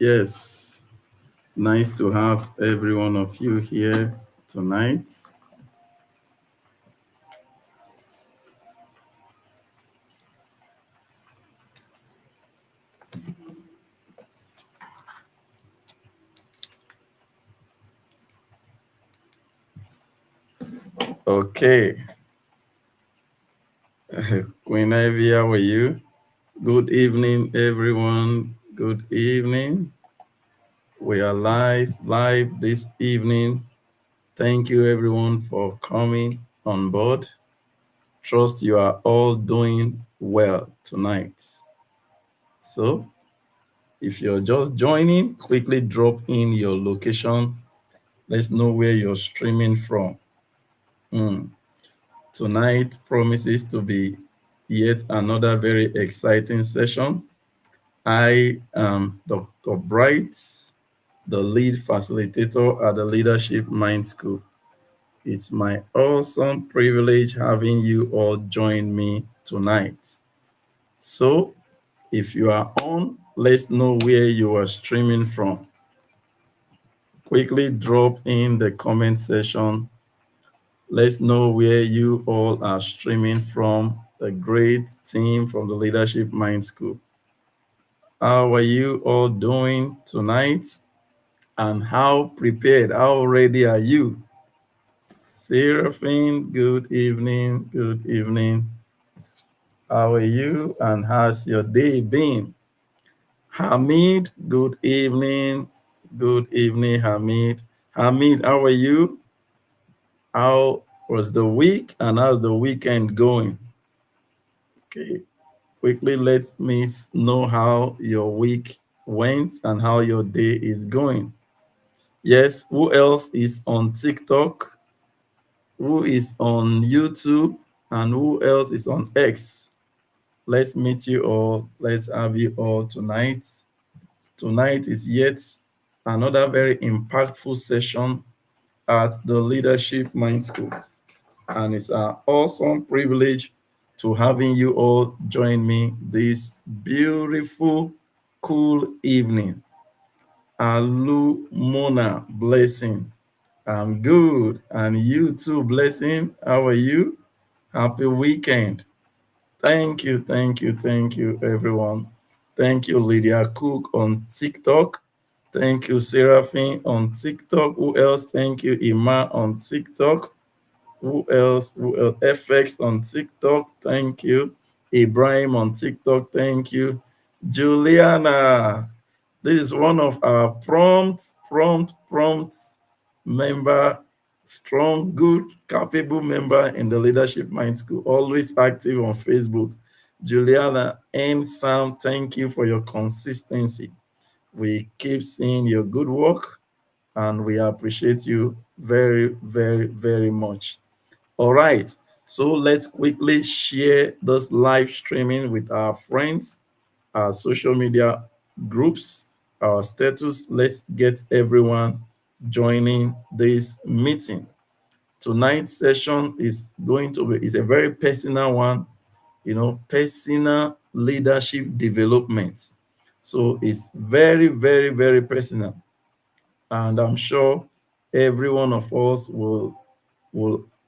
Yes, nice to have every one of you here tonight. Okay, Queen Ivy, how are you? Good evening, everyone. Good evening. We are live this evening. Thank you, everyone, for coming on board. Trust you are all doing well tonight. So, if you're just joining, quickly drop in your location. Let's know where you're streaming from. Mm. Tonight promises to be yet another very exciting session. I am Dr. Bright, the lead facilitator at the Leadership Mind School. It's my awesome privilege having you all join me tonight. So, if you are on, let's know where you are streaming from. Quickly drop in the comment section. Let's know where you all are streaming from. The great team from the Leadership Mind School. How are you all doing tonight? And how prepared, how ready are you? Seraphine, good evening. Good evening. How are you? And how's your day been? Hamid, good evening. Good evening, Hamid. Hamid, how are you? How was the week and how's the weekend going? Okay, quickly let me know how your week went and how your day is going. Yes, who else is on TikTok? Who is on YouTube? And who else is on X? Let's meet you all. Let's have you all tonight. Tonight is yet another very impactful session at the Leadership Mind School. And it's an awesome privilege to having you all join me this beautiful, cool evening. Alu Mona, blessing. I'm good. And you too, blessing. How are you? Happy weekend. Thank you, everyone. Thank you, Lydia Cook on TikTok. Thank you, Seraphine on TikTok. Who else? Thank you, Ima on TikTok. Who else? Who else? FX on TikTok. Thank you. Ibrahim on TikTok. Thank you. Juliana. This is one of our prompt member, strong, good, capable member in the Leadership Mind School, always active on Facebook. Juliana and Sam, thank you for your consistency. We keep seeing your good work and we appreciate you very much. All right, so let's quickly share this live streaming with our friends, our social media groups, our status. Let's get everyone joining this meeting. Tonight's session is going to be is a very personal one, personal leadership development. So it's very personal. And I'm sure every one of us will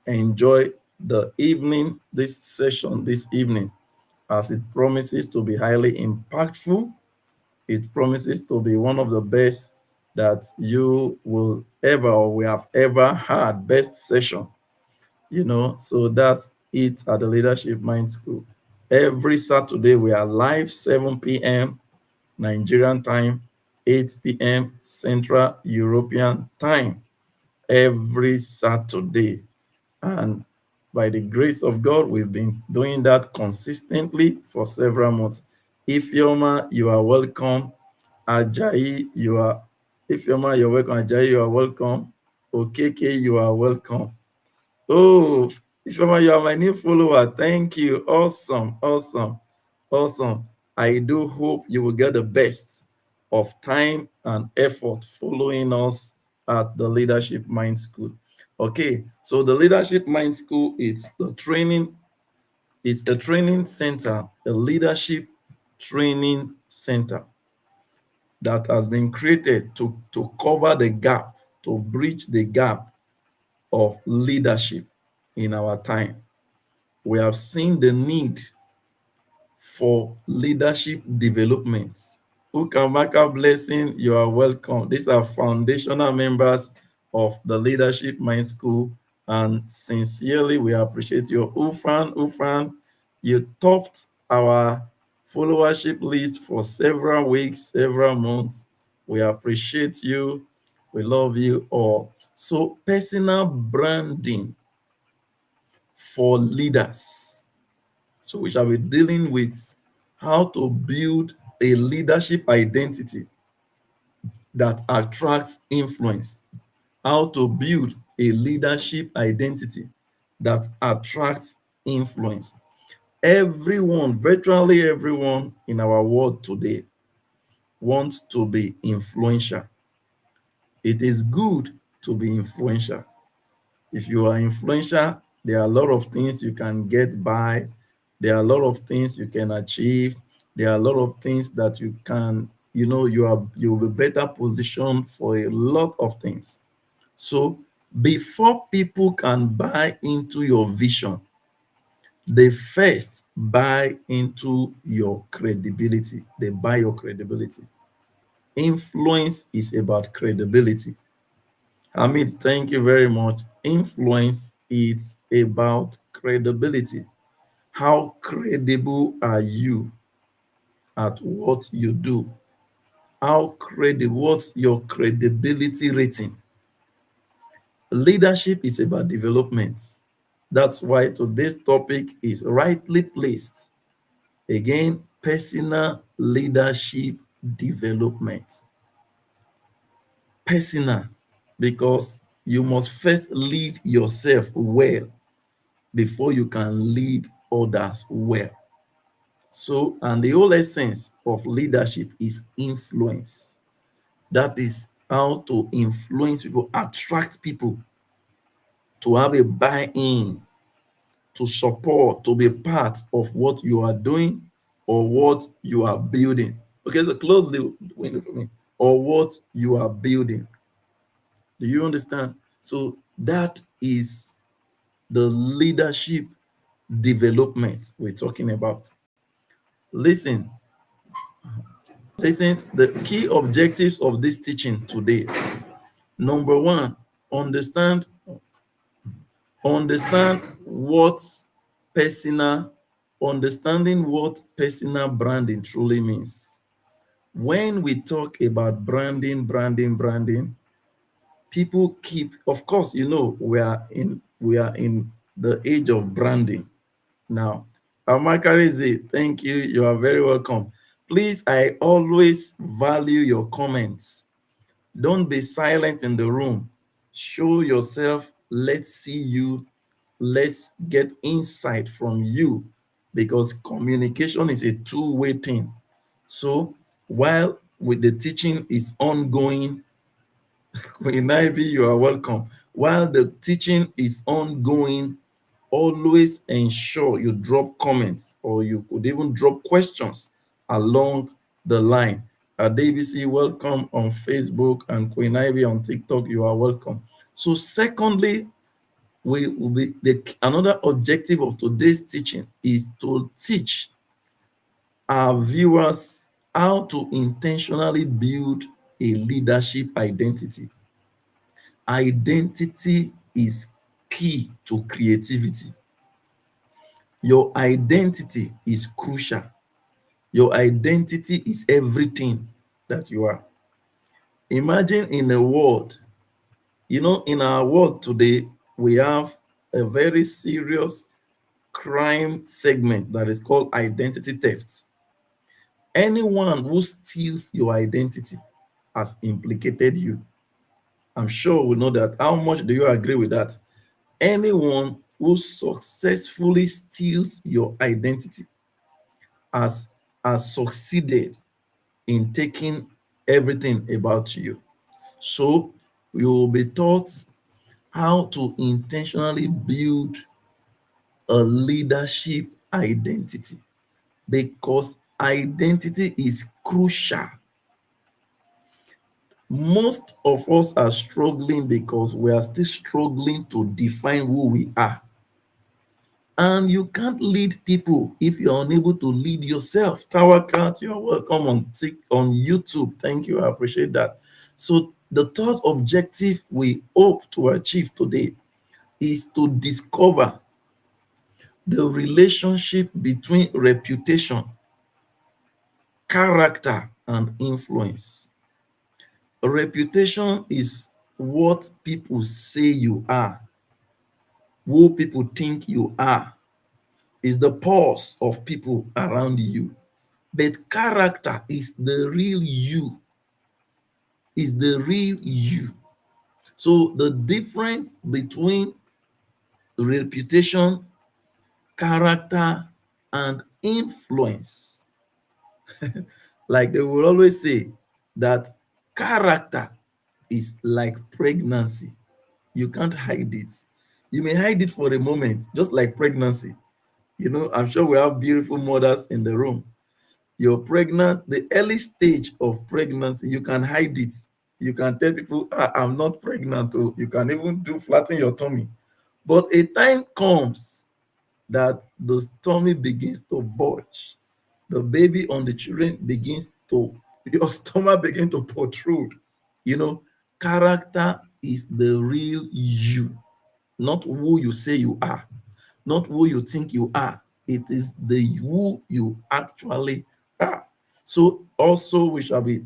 enjoy the evening, this session this evening, as it promises to be highly impactful. It promises to be one of the best that you will ever or we have ever had, best session. So that's it at the Leadership Mind School. Every Saturday we are live 7 p.m. Nigerian time, 8 p.m. Central European time, every Saturday. And by the grace of God, we've been doing that consistently for several months. Ifeoma, you are welcome. Ajayi, Ifeoma, you're welcome. Ajayi, you are welcome. Okeke, you are welcome. Oh, Ifeoma, you are my new follower. Thank you. Awesome. I do hope you will get the best of time and effort following us at the Leadership Mind School. Okay, so the Leadership Mind School is it's a training center, a leadership training center that has been created to cover the gap, to bridge the gap of leadership in our time. We have seen the need for leadership development. Ukamaka Blessing, you are welcome. These are foundational members of the Leadership Mind School, and sincerely, we appreciate you. Ufran, you topped our followership list for several weeks, several months. We appreciate you. We love you all. So, personal branding for leaders. So we shall be dealing with how to build a leadership identity that attracts influence, how to build a leadership identity that attracts influence. Everyone, virtually everyone in our world today wants to be influential. It is good to be influential. If you are influential, there are a lot of things you can get by. There are a lot of things you can achieve. There are a lot of things that you can, you'll be better positioned for a lot of things. So before people can buy into your vision, they first buy into your credibility. They buy your credibility. Influence is about credibility. Hamid, thank you very much. Influence is about credibility. How credible are you at what you do? How credible, what's your credibility rating? Leadership is about development. That's why today's topic is rightly placed. Again, personal leadership development. Personal, because you must first lead yourself well before you can lead others well. So, and the whole essence of leadership is influence. That is how to influence people, attract people to have a buy-in, to support, to be part of what you are doing or what you are building. Okay, so close the window for me. Or what you are building. Do you understand? So that is the leadership development we're talking about. Listen, the key objectives of this teaching today. Number one, understand understand what personal understanding what personal branding truly means. When we talk about branding, people keep, of course, we are in the age of branding now. Amakarize, thank you. You are very welcome. Please, I always value your comments. Don't be silent in the room. Show yourself. Let's see you. Let's get insight from you, because communication is a two-way thing. So while with the teaching is ongoing, Queen Ivy, you are welcome. While the teaching is ongoing, always ensure you drop comments, or you could even drop questions along the line. DBC, welcome on Facebook, and Queen Ivy on TikTok, you are welcome. So secondly, we will be another objective of today's teaching is to teach our viewers how to intentionally build a leadership identity. Identity is key to creativity. Your identity is crucial. Your identity is everything that you are. Imagine in a world, in our world today, we have a very serious crime segment that is called identity theft. Anyone who steals your identity has implicated you. I'm sure we know that. How much do you agree with that? Anyone who successfully steals your identity has, has succeeded in taking everything about you. So you will be taught how to intentionally build a leadership identity, because identity is crucial Most of us are struggling because we are still struggling to define who we are. And you can't lead people if you're unable to lead yourself. Tower Cat, you're welcome on YouTube. Thank you. I appreciate that. So the third objective we hope to achieve today is to discover the relationship between reputation, character, and influence. Reputation is what people say you are, who people think you are, is the pulse of people around you. But character is the real you, is the real you. So the difference between reputation, character, and influence, like they will always say that character is like pregnancy. You can't hide it. You may hide it for a moment, just like pregnancy. I'm sure we have beautiful mothers in the room. You're pregnant, the early stage of pregnancy, you can hide it. You can tell people, I'm not pregnant. Or you can even do flatten your tummy. But a time comes that the tummy begins to bulge. The baby on the children begins to, your stomach begins to protrude. You know, character is the real you, not who you say you are, not who you think you are. It is the who you actually are. So also we shall be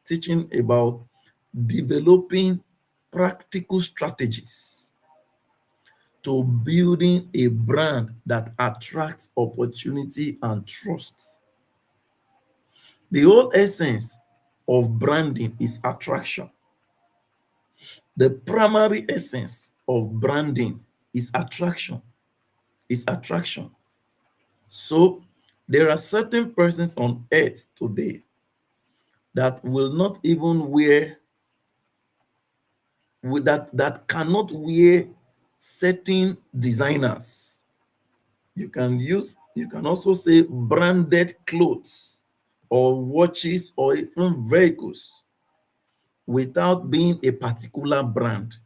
teaching about developing practical strategies to building a brand that attracts opportunity and trust. The whole essence of branding is attraction. The primary essence of branding is attraction. Is attraction. So there are certain persons on earth today that will not even wear that cannot wear certain designers. You can also say branded clothes or watches or even vehicles without being a particular brand.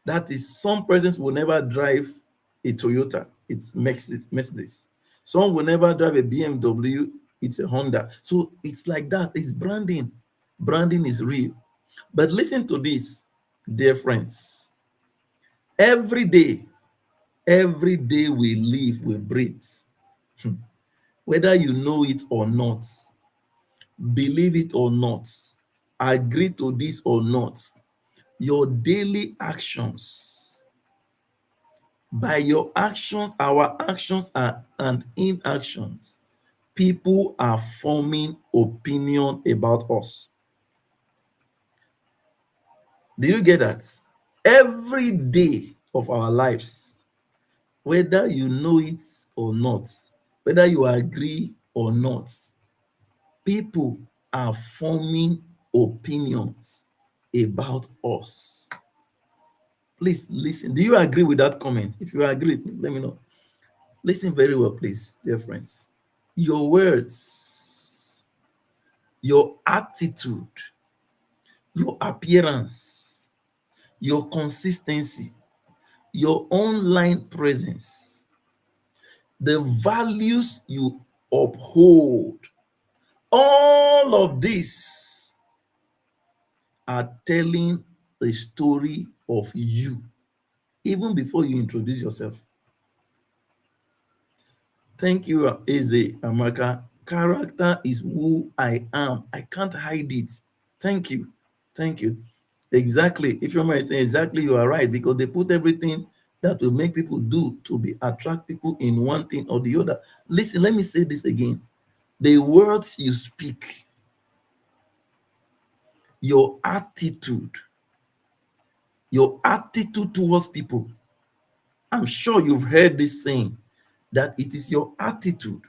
That is, some persons will never drive a Toyota, it's Mercedes. Some will never drive a BMW, it's a Honda. So it's like that. It's branding. Branding is real. But listen to this, dear friends. Every day we live, we breathe. Whether you know it or not, believe it or not, agree to this or not, your daily actions, by your actions, our actions and inactions, people are forming opinion about us. Did you get that? Every day of our lives, whether you know it or not, whether you agree or not, people are forming opinions about us. Please listen. Do you agree with that comment? If you agree, please let me know. Listen very well, please, dear friends. Your words, your attitude, your appearance, your consistency, your online presence, the values you uphold, all of this are telling a story of you even before you introduce yourself. Thank you, Eze Amaka. Character is who I am. I can't hide it. Thank you. Thank you. Exactly. If you're saying exactly, you are right, because they put everything that will make people do to be attract people in one thing or the other. Listen, let me say this again. The words you speak, your attitude towards people. I'm sure you've heard this saying that it is your attitude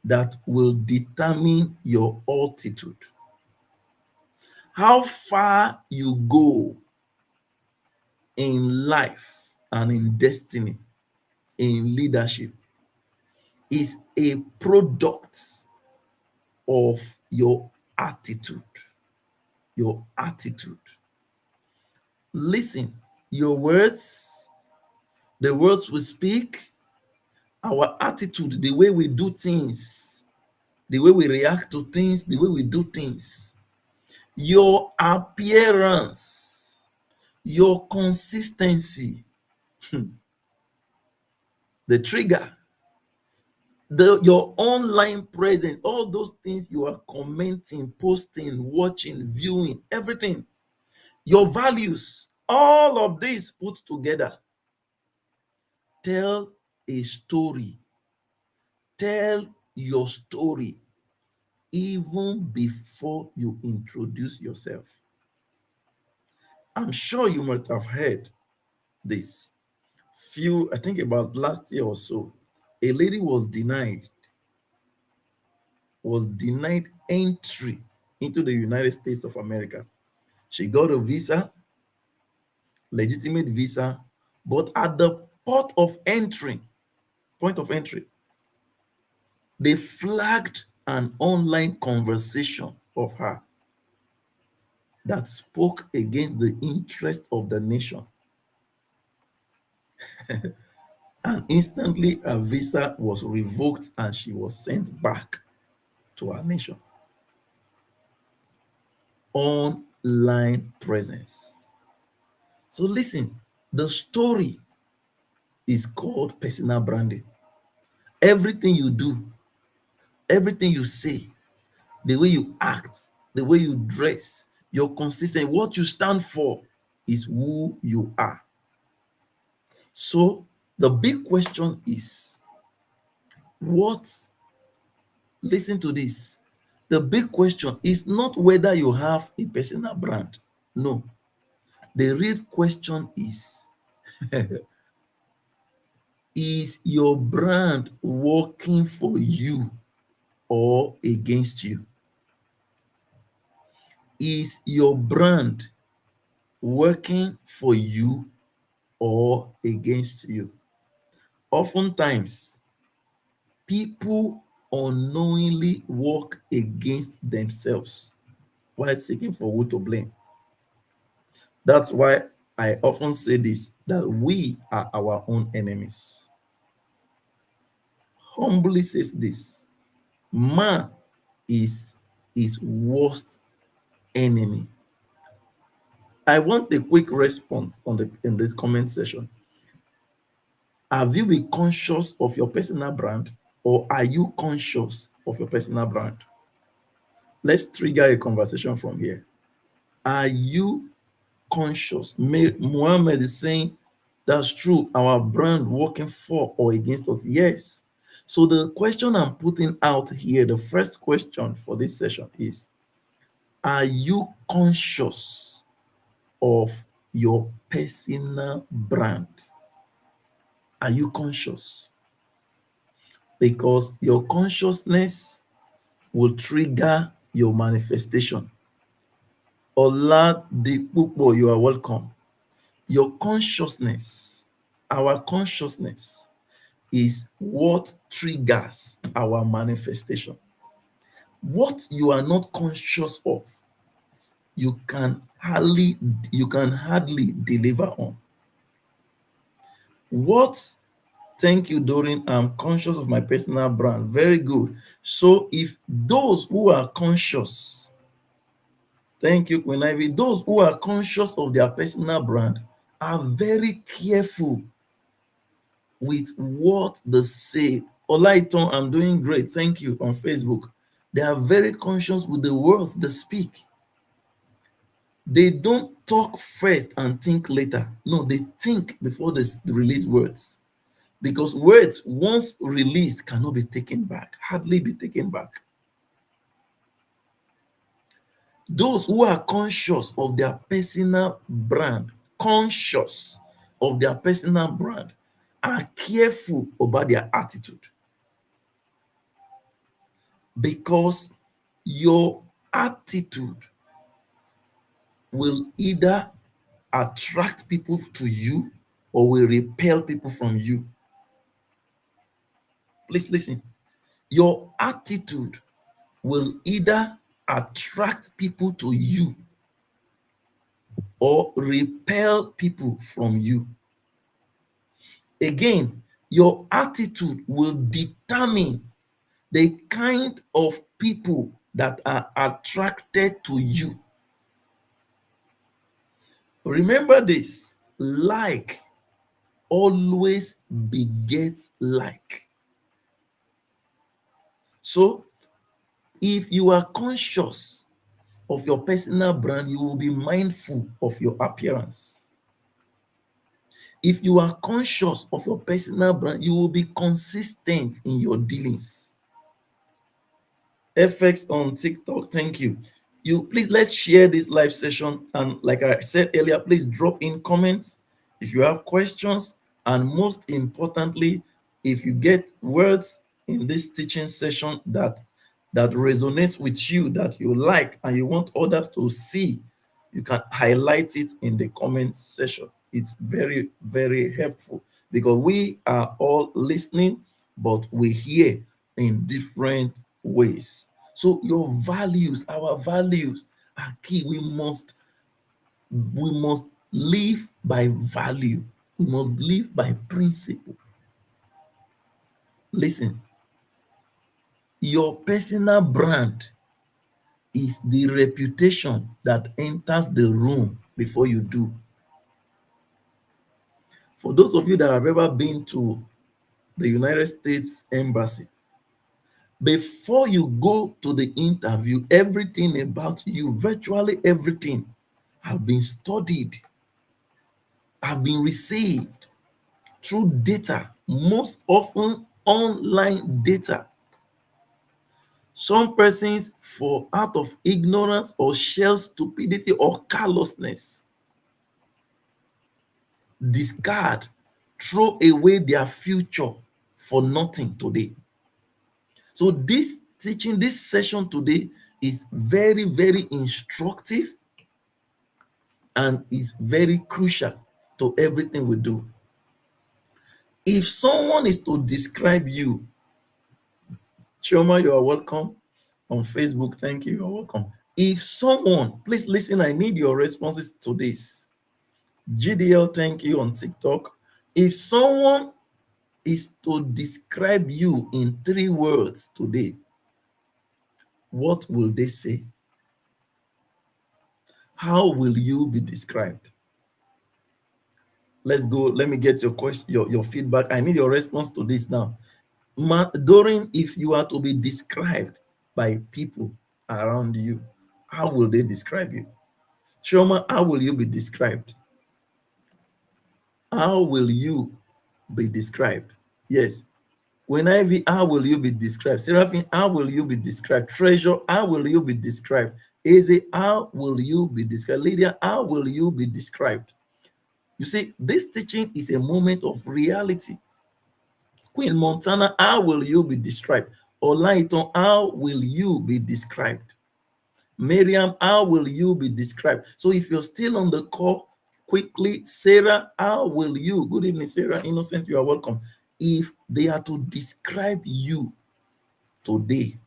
that will determine your altitude. How far you go in life and in destiny, in leadership, is a product of your attitude. your attitude. Listen, your words, the words we speak, our attitude, the way we do things, the way we react to things, the way we do things, your appearance, your consistency, the trigger, your online presence, all those things you are commenting, posting, watching, viewing, everything, your values, all of this put together tell a story. Tell your story even before you introduce yourself. I'm sure you might have heard this. I think about last year or so, a lady was denied entry into the United States of America. She got a visa, legitimate visa, but at the point of entry, they flagged an online conversation of her that spoke against the interest of the nation. And instantly her visa was revoked and she was sent back to her nation. Online presence. So listen, the story is called personal branding. Everything you do, everything you say, the way you act, the way you dress, your consistency, what you stand for is who you are. So the big question is, what, listen to this. The big question is not whether you have a personal brand. No. The real question is your brand working for you or against you? Is your brand working for you or against you? Oftentimes, people unknowingly work against themselves while seeking for who to blame. That's why I often say this, that we are our own enemies. Humbly says this, man is his worst enemy. I want a quick response in this comment section. Have you been conscious of your personal brand, or are you conscious of your personal brand? Let's trigger a conversation from here. Are you conscious? Muhammad is saying that's true. Our brand working for or against us? Yes. So the question I'm putting out here, the first question for this session is, are you conscious of your personal brand? Are you conscious? Because your consciousness will trigger your manifestation. Oladipupo, you are welcome. Your consciousness, our consciousness is what triggers our manifestation. What you are not conscious of, you can hardly deliver on. What Thank you, Doreen. I'm conscious of my personal brand. Very good. So if those who are conscious, thank you, Queen Ivy, those who are conscious of their personal brand are very careful with what they say. Olaiton, I'm doing great. Thank you on Facebook. They are very conscious with the words they speak. They don't talk first and think later. No, they think before they release words. Because words, once released, cannot be taken back, hardly be taken back. Those who are conscious of their personal brand, conscious of their personal brand, are careful about their attitude. Because your attitude will either attract people to you or will repel people from you. Please listen. Your attitude will either attract people to you or repel people from you. Again, your attitude will determine the kind of people that are attracted to you. Remember this, like always begets like. So if you are conscious of your personal brand, you will be mindful of your appearance. If you are conscious of your personal brand, you will be consistent in your dealings. FX on TikTok, thank you. You please, let's share this live session, and like I said earlier, please drop in comments if you have questions, and most importantly, if you get words in this teaching session that resonates with you, that you like and you want others to see, you can highlight it in the comment section. It's very, very helpful because we are all listening, but we hear in different ways. So your values, our values are key. We must live by value. We must live by principle. Listen, your personal brand is the reputation that enters the room before you do. For those of you that have ever been to the United States Embassy, before you go to the interview, everything about you, virtually everything, have been studied, have been received through data, most often online data. Some persons, for out of ignorance or sheer stupidity or callousness, discard, throw away their future for nothing today. So this teaching, this session today is very, very instructive and is very crucial to everything we do. If someone is to describe you, Chioma, you are welcome on Facebook. Thank you. You're welcome. If someone, please listen, I need your responses to this. GDL, thank you on TikTok. If someone is to describe you in 3 words today, what will they say? How will you be described? Let's go. Let me get your question, your feedback. I need your response to this now. During, if you are to be described by people around you, how will they describe you? Shoma, how will you be described? How will you be described? Yes. When Ivy, how will you be described? Seraphine, how will you be described? Treasure, how will you be described? Eze, how will you be described? Lydia, how will you be described? You see, this teaching is a moment of reality. Queen Montana, how will you be described? Olaiton, how will you be described? Miriam, how will you be described? So if you're still on the call, quickly, Sarah, how will you? Good evening, Sarah. Innocent, you are welcome. If they are to describe you today,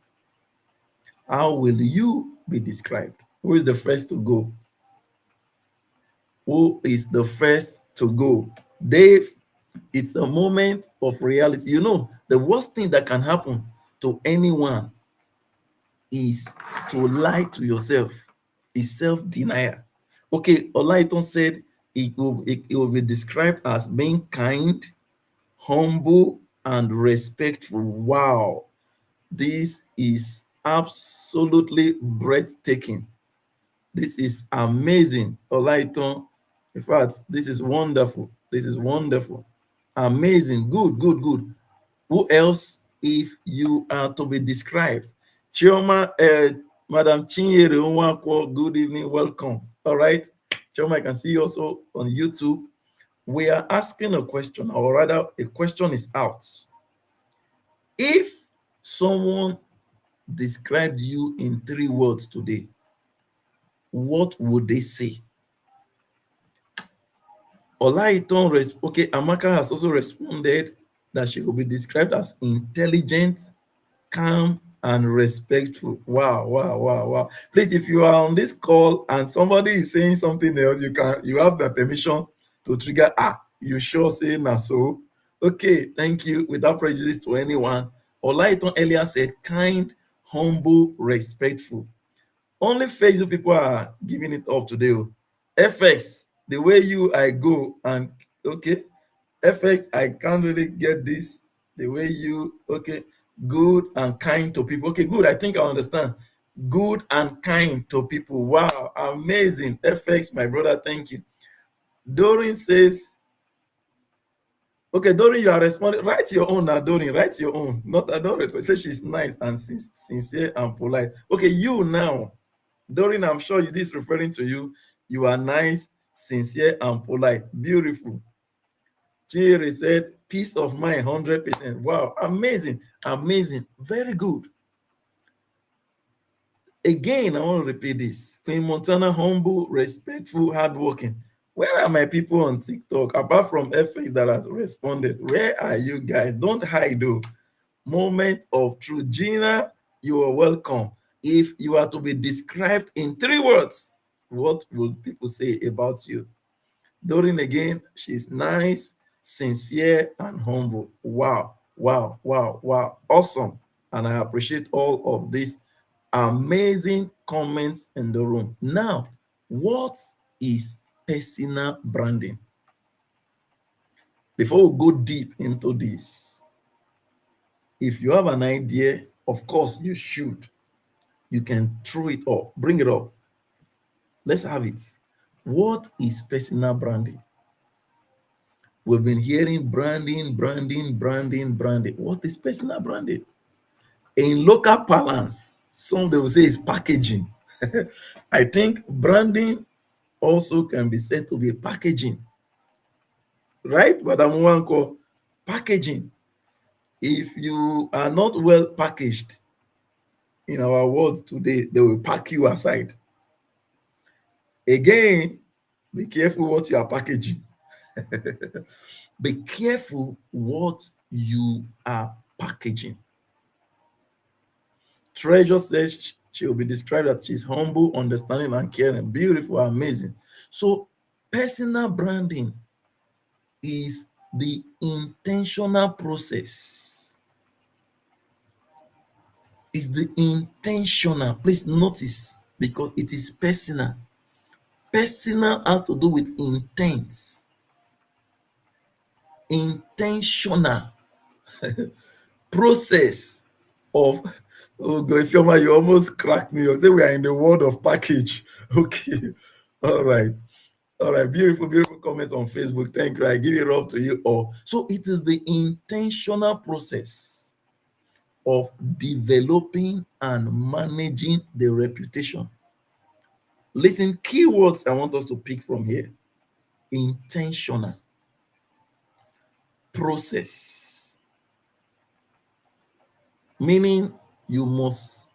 how will you be described? Who is the first to go? Who is the first to go? Dave, it's a moment of reality. You know, the worst thing that can happen to anyone is to lie to yourself, is self-denial. Okay, Olaiton said it will be described as being kind, humble, and respectful. Wow, this is absolutely breathtaking. This is amazing, Olaiton. In fact, this is wonderful. This is wonderful. Amazing. Good, good, good. Who else, if you are to be described? Chioma, Madam Chinyere Nwankwo, good evening, welcome. All right. Chioma, I can see you also on YouTube. We are asking a question, or rather, a question is out. If someone described you in 3 words today, what would they say? Olaiton, okay, Amaka has also responded that she will be described as intelligent, calm, and respectful. Wow, wow, wow, wow. Please, if you are on this call and somebody is saying something else, you have the permission to trigger. You sure say na so? Okay, thank you. Without prejudice to anyone. Olaiton earlier said kind, humble, respectful. Only Facebook people are giving it up today. Oh. FX, the way I go and okay. FX, I can't really get this. The way okay, good and kind to people. Okay, good. I think I understand. Good and kind to people. Wow, amazing. FX, my brother, thank you. Doreen says, okay, Doreen, you are responding. Write your own now, Doreen. Write your own. Not I don't respond. Say she's nice and sincere and polite. Okay, you now. Doreen, I'm sure this is referring to you. You are nice, sincere, and polite. Beautiful. Chiri said, peace of mind, 100%. Wow, amazing, amazing, very good. Again, I want to repeat this. Queen Montana, humble, respectful, hardworking. Where are my people on TikTok? Apart from FX that has responded, where are you guys? Don't hide, though. Moment of truth. Gina, you are welcome. If you are to be described in 3 words, what would people say about you? Doreen again, she's nice, sincere, and humble. Wow, wow, wow, wow. Awesome. And I appreciate all of these amazing comments in the room. Now, what is personal branding? Before we go deep into this, if you have an idea, of course you should. You can throw it up, bring it up. Let's have it. What is personal branding? We've been hearing branding, branding, branding, branding. What is personal branding? In local parlance, some they will say is packaging. I think branding also can be said to be packaging, right? Madam Wanko, packaging. If you are not well packaged in our world today, they will pack you aside. Again, be careful what you are packaging. Be careful what you are packaging. Treasure says she will be described as she's humble, understanding, and caring, beautiful, amazing. So, personal branding is the intentional process. It's the intentional. Please notice because it is personal. Personal has to do with intent. Intentional process of oh God, Ifeoma, you almost cracked me. You say we are in the world of package. Okay. All right. All right. Beautiful, beautiful comments on Facebook. Thank you. I give it up to you all. So it is the intentional process of developing and managing the reputation. Listen, keywords I want us to pick from here. Intentional process. Meaning you must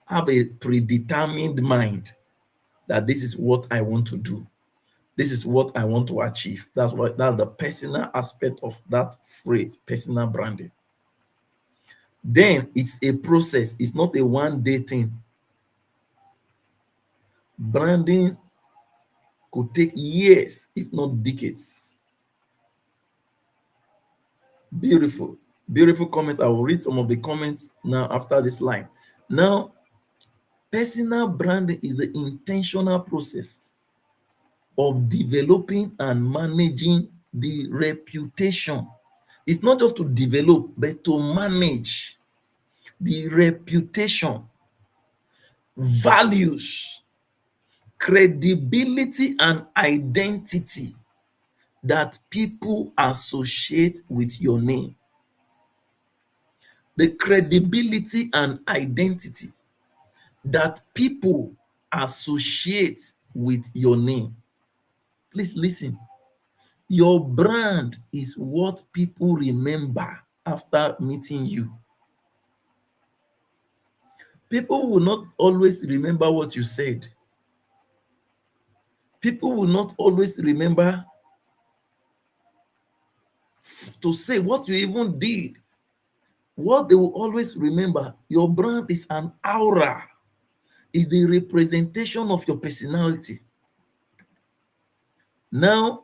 have a predetermined mind that this is what I want to do. This is what I want to achieve. That's the personal aspect of that phrase, personal branding. Then it's a process, it's not a one-day thing. Branding could take years, if not decades. Beautiful, beautiful comments. I will read some of the comments now after this line. Now, personal branding is the intentional process of developing and managing the reputation. It's not just to develop, but to manage the reputation, values, credibility, and identity that people associate with your name. The credibility and identity that people associate with your name. Please listen. Your brand is what people remember after meeting you. People will not always remember what you said. People will not always remember to say what you even did. What they will always remember, your brand is an aura, is the representation of your personality. Now,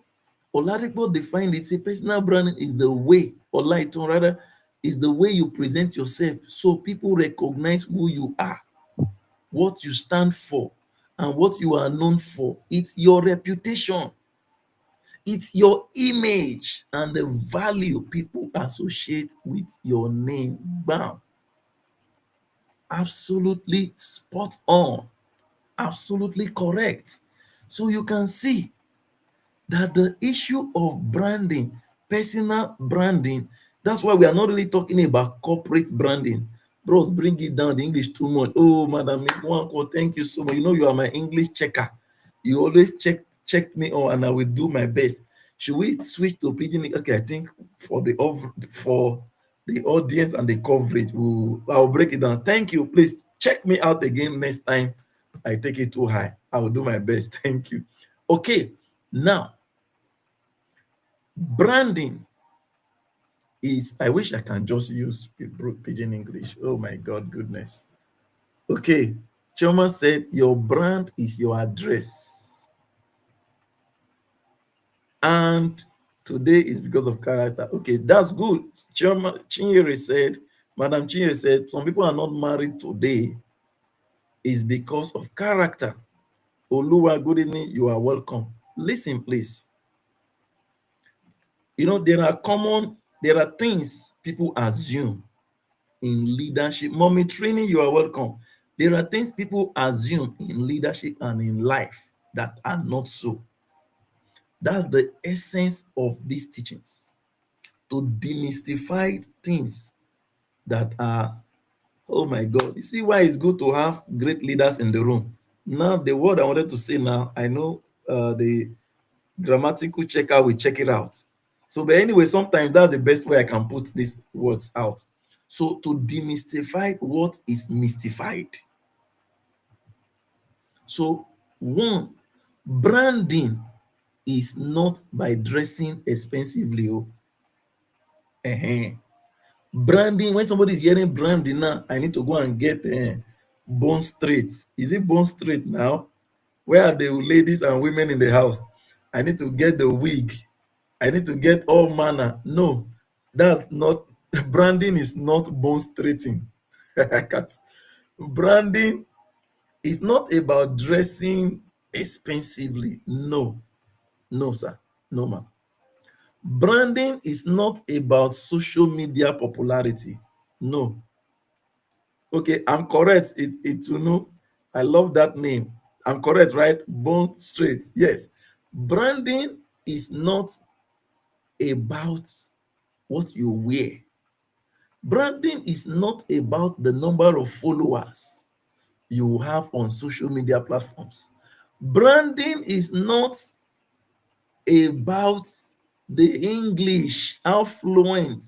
Oladipo defined it, say personal branding is the way, or Olaiton rather, is the way you present yourself so people recognize who you are, what you stand for, and what you are known for. It's your reputation, it's your image, and the value people associate with your name. Bam. Absolutely spot on, absolutely correct. So you can see that the issue of branding, personal branding, that's why we are not really talking about corporate branding. Bros, bring it down, the English too much. Oh, Madam Nwanko, thank you so much. You know you are my English checker. You always check me on, and I will do my best. Should we switch to pidgin? Okay, I think for the audience and the coverage, I'll break it down. Thank you. Please check me out again next time. I take it too high. I will do my best. Thank you. Okay, now branding is, I wish I can just use pidgin English. Oh my God, goodness. Okay, Choma said your brand is your address. And today is because of character. Okay, that's good. Choma Chinyere said, Madam Chinyere said, some people are not married today is because of character. Oluwa, good evening. You are welcome. Listen, please. You know, there are things people assume in leadership. Mommy Trini, you are welcome. There are things people assume in leadership and in life that are not so. That's the essence of these teachings, to demystify things that are, oh my God. You see why it's good to have great leaders in the room. Now, the word I wanted to say now, I know the grammatical checker will check it out. So, but anyway, sometimes that's the best way I can put these words out. So, to demystify what is mystified. So, one, branding is not by dressing expensively. Oh, branding, when somebody is hearing branding now, I need to go and get Bone Street. Is it Bone Street now? Where are the ladies and women in the house? I need to get the wig. I need to get all manner. No, that's not, branding is not bone straightening. Branding is not about dressing expensively. No, no, sir. No, ma'am. Branding is not about social media popularity. No. Okay, I'm correct. It's Unu. I love that name. I'm correct, right? Bone straight. Yes. Branding is not about what you wear. Branding is not about the number of followers you have on social media platforms. Branding is not about the English, how fluent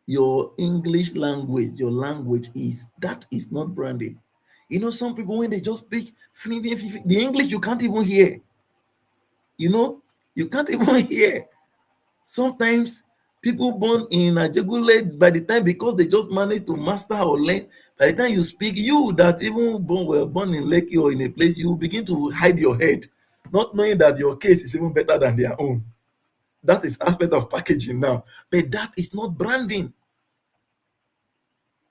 your English language, your language is. That is not branding. You know, some people, when they just speak the English, you can't even hear. You know, you can't even hear. Sometimes people born in Ajegule, by the time, because they just manage to master or learn, by the time you speak, you that even were born in Lekki or in a place, you begin to hide your head, not knowing that your case is even better than their own. That is aspect of packaging now, but that is not branding.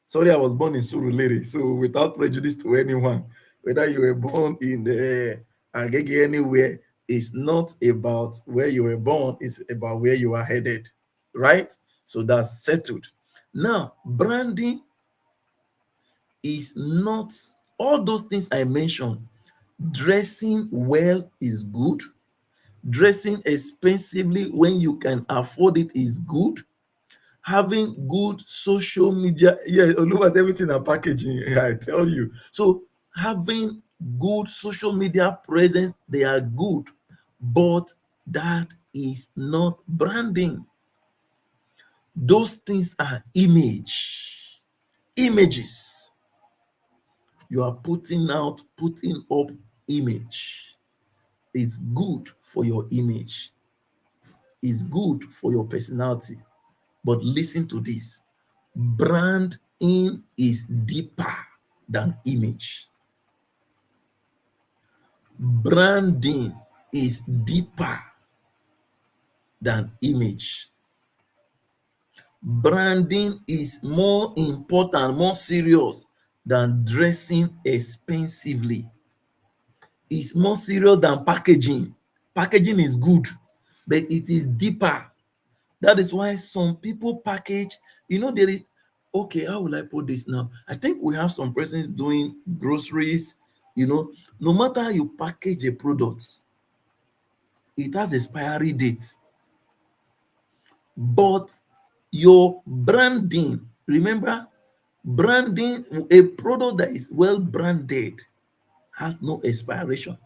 Sorry, I was born in Surulere, so without prejudice to anyone, whether you were born in Agege anywhere, it's not about where you were born, it's about where you are headed, right? So that's settled. Now, branding is not all those things I mentioned. Dressing well is good. Dressing expensively when you can afford it is good. Having good social media, yeah, look at everything and packaging. Yeah, I tell you. So having good social media presence, they are good, but that is not branding. Those things are images. You are putting up image. It's good for your image. It's good for your personality. But listen to this. Branding is deeper than image. Branding is deeper than image. Branding is more important, more serious than dressing expensively. It's more serious than packaging. Packaging is good, but it is deeper. That is why some people package, there is, okay, how will I put this now? I think we have some persons doing groceries, no matter how you package a product, it has expiry dates. But your branding, remember, branding, a product that is well branded has no expiration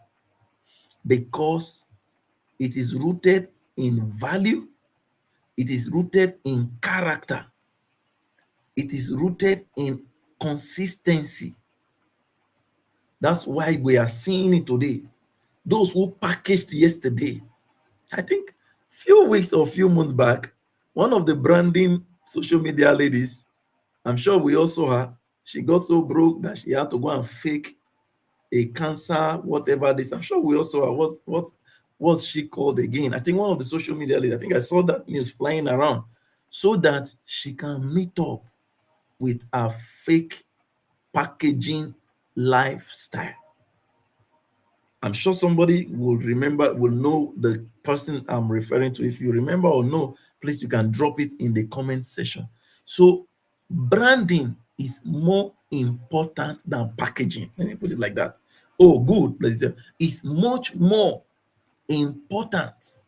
because it is rooted in value, it is rooted in character, it is rooted in consistency. That's why we are seeing it today. Those who packaged yesterday, I think few weeks or few months back, one of the branding social media ladies, I'm sure we all saw her, she got so broke that she had to go and fake a cancer, whatever this. I'm sure we all saw her. What's she called again? I think one of the social media ladies, I think I saw that news flying around, so that she can meet up with a fake packaging lifestyle. I'm sure somebody will remember, will know the person I'm referring to. If you remember or know, please you can drop it in the comment section. So branding is more important than packaging. Let me put it like that. Oh, good. It's much more important.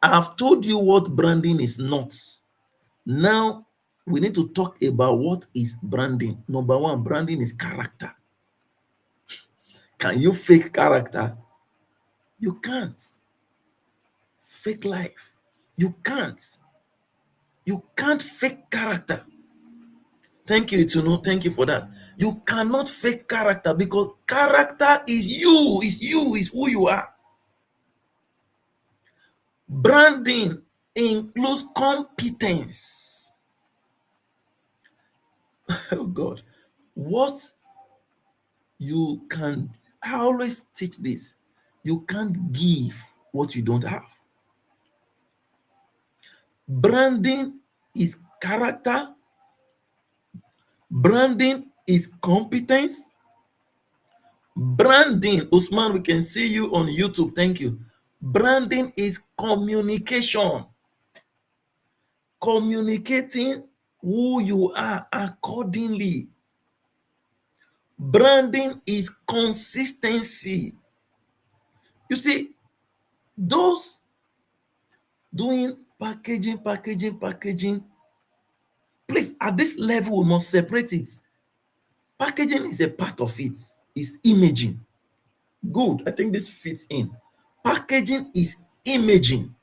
I've told you what branding is not. Now we need to talk about what is branding. Number one, branding is character. Can you fake character? You can't. Fake life. You can't. You can't fake character. Thank you, Ituno. Thank you for that. You cannot fake character because character is you, is who you are. Branding includes competence. Oh God. What you can, I always teach this. You can't give what you don't have. Branding is character. Branding is competence. Branding, Usman, we can see you on YouTube. Thank you. Branding is communication. Communicating who you are accordingly. Branding is consistency. You see, those doing packaging, please, at this level, we must separate it. Packaging is a part of it. It's imaging. Good. I think this fits in. Packaging is imaging,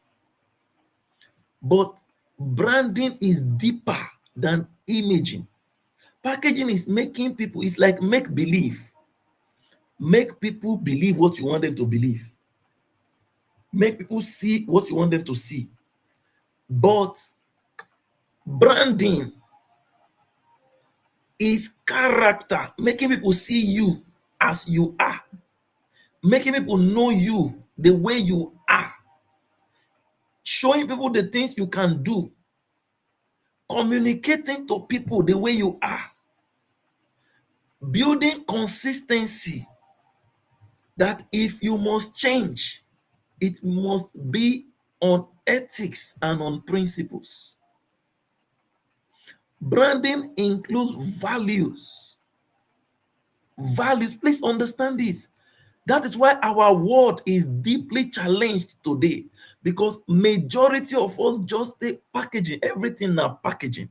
but branding is deeper than imaging. Packaging is making people, it's like make believe. Make people believe what you want them to believe. Make people see what you want them to see. But branding is character, making people see you as you are, making people know you the way you are, showing people the things you can do, communicating to people the way you are, building consistency that if you must change, it must be on ethics and on principles. Branding includes values. Values, please understand this. That is why our world is deeply challenged today, because majority of us just take packaging. Everything now packaging.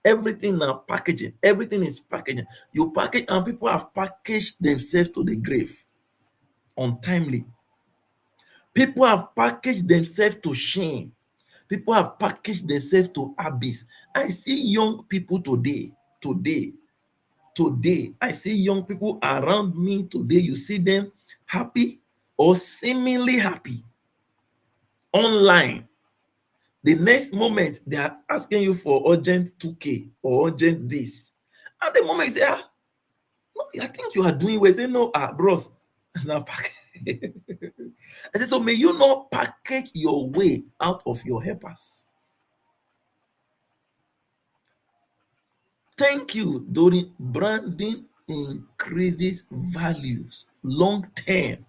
Everything now packaging. Everything is packaging. You package, and people have packaged themselves to the grave untimely. People have packaged themselves to shame. People have packaged themselves to abyss. I see young people today, I see young people around me today. You see them happy or seemingly happy online. The next moment, they are asking you for urgent 2K or urgent this. And the moment you say, no, I think you are doing well. Say, no, bros. Now pack. I say, so may you not package your way out of your helpers. Thank you, during branding increases values long term.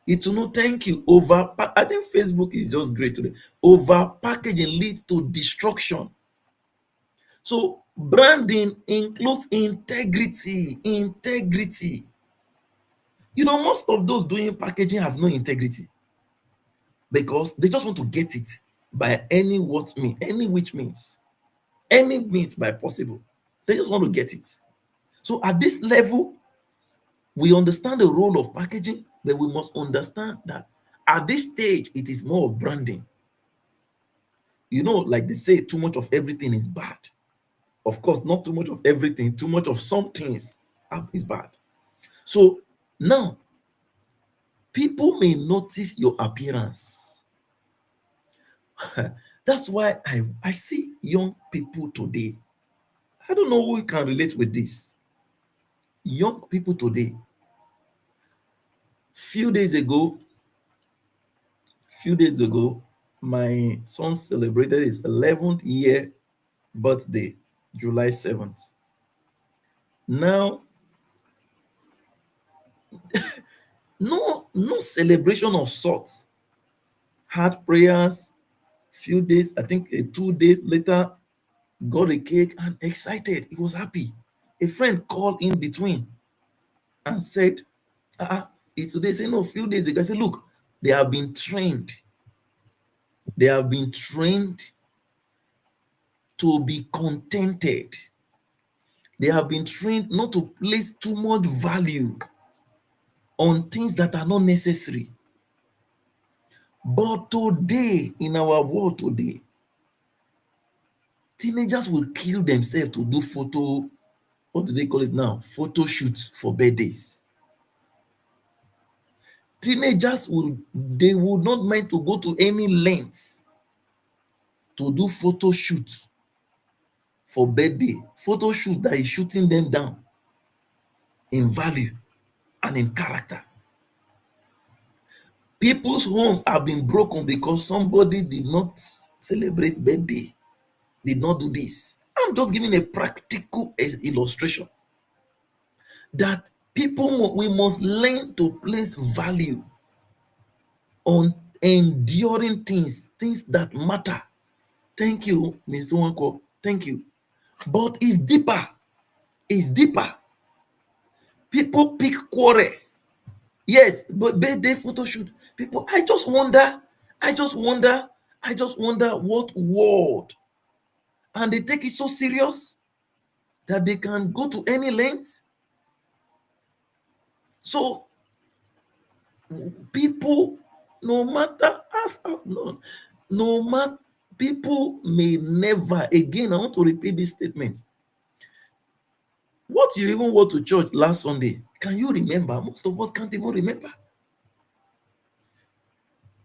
It will not thank you over. I think Facebook is just great today. Over packaging leads to destruction. So branding includes integrity. Integrity. Most of those doing packaging have no integrity because they just want to get it by any which means, any means by possible. They just want to get it. So at this level, we understand the role of packaging, but we must understand that at this stage, it is more of branding. Like they say, too much of everything is bad. Of course, not too much of everything, too much of some things is bad. So now, people may notice your appearance. That's why I see young people today. I don't know who can relate with this. Young people today, few days ago, my son celebrated his 11th year birthday, July 7th. Now, no celebration of sorts. Had prayers, few days, I think 2 days later, got a cake and excited. He was happy. A friend called in between and said, it's today. Say no, few days ago. I said, look, they have been trained. They have been trained to be contented. They have been trained not to place too much value on things that are not necessary. But today, in our world today, teenagers will kill themselves to do what do they call it now? Photo shoots for birthdays. Teenagers would not mind to go to any lengths to do photo shoots for birthday. Photo shoot that is shooting them down in value and in character. People's homes have been broken because somebody did not celebrate birthday, did not do this. I'm just giving a practical illustration that we must learn to place value on enduring things that matter. Thank you, Ms. Nwanko. Thank you. But it's deeper. It's deeper. People pick quarrel. Yes, but birthday photo shoot. People, I just wonder what world. And they take it so serious that they can go to any length. So people, no matter no matter, people may never, again, I want to repeat this statement. What you even wore to church last Sunday, can you remember? Most of us can't even remember.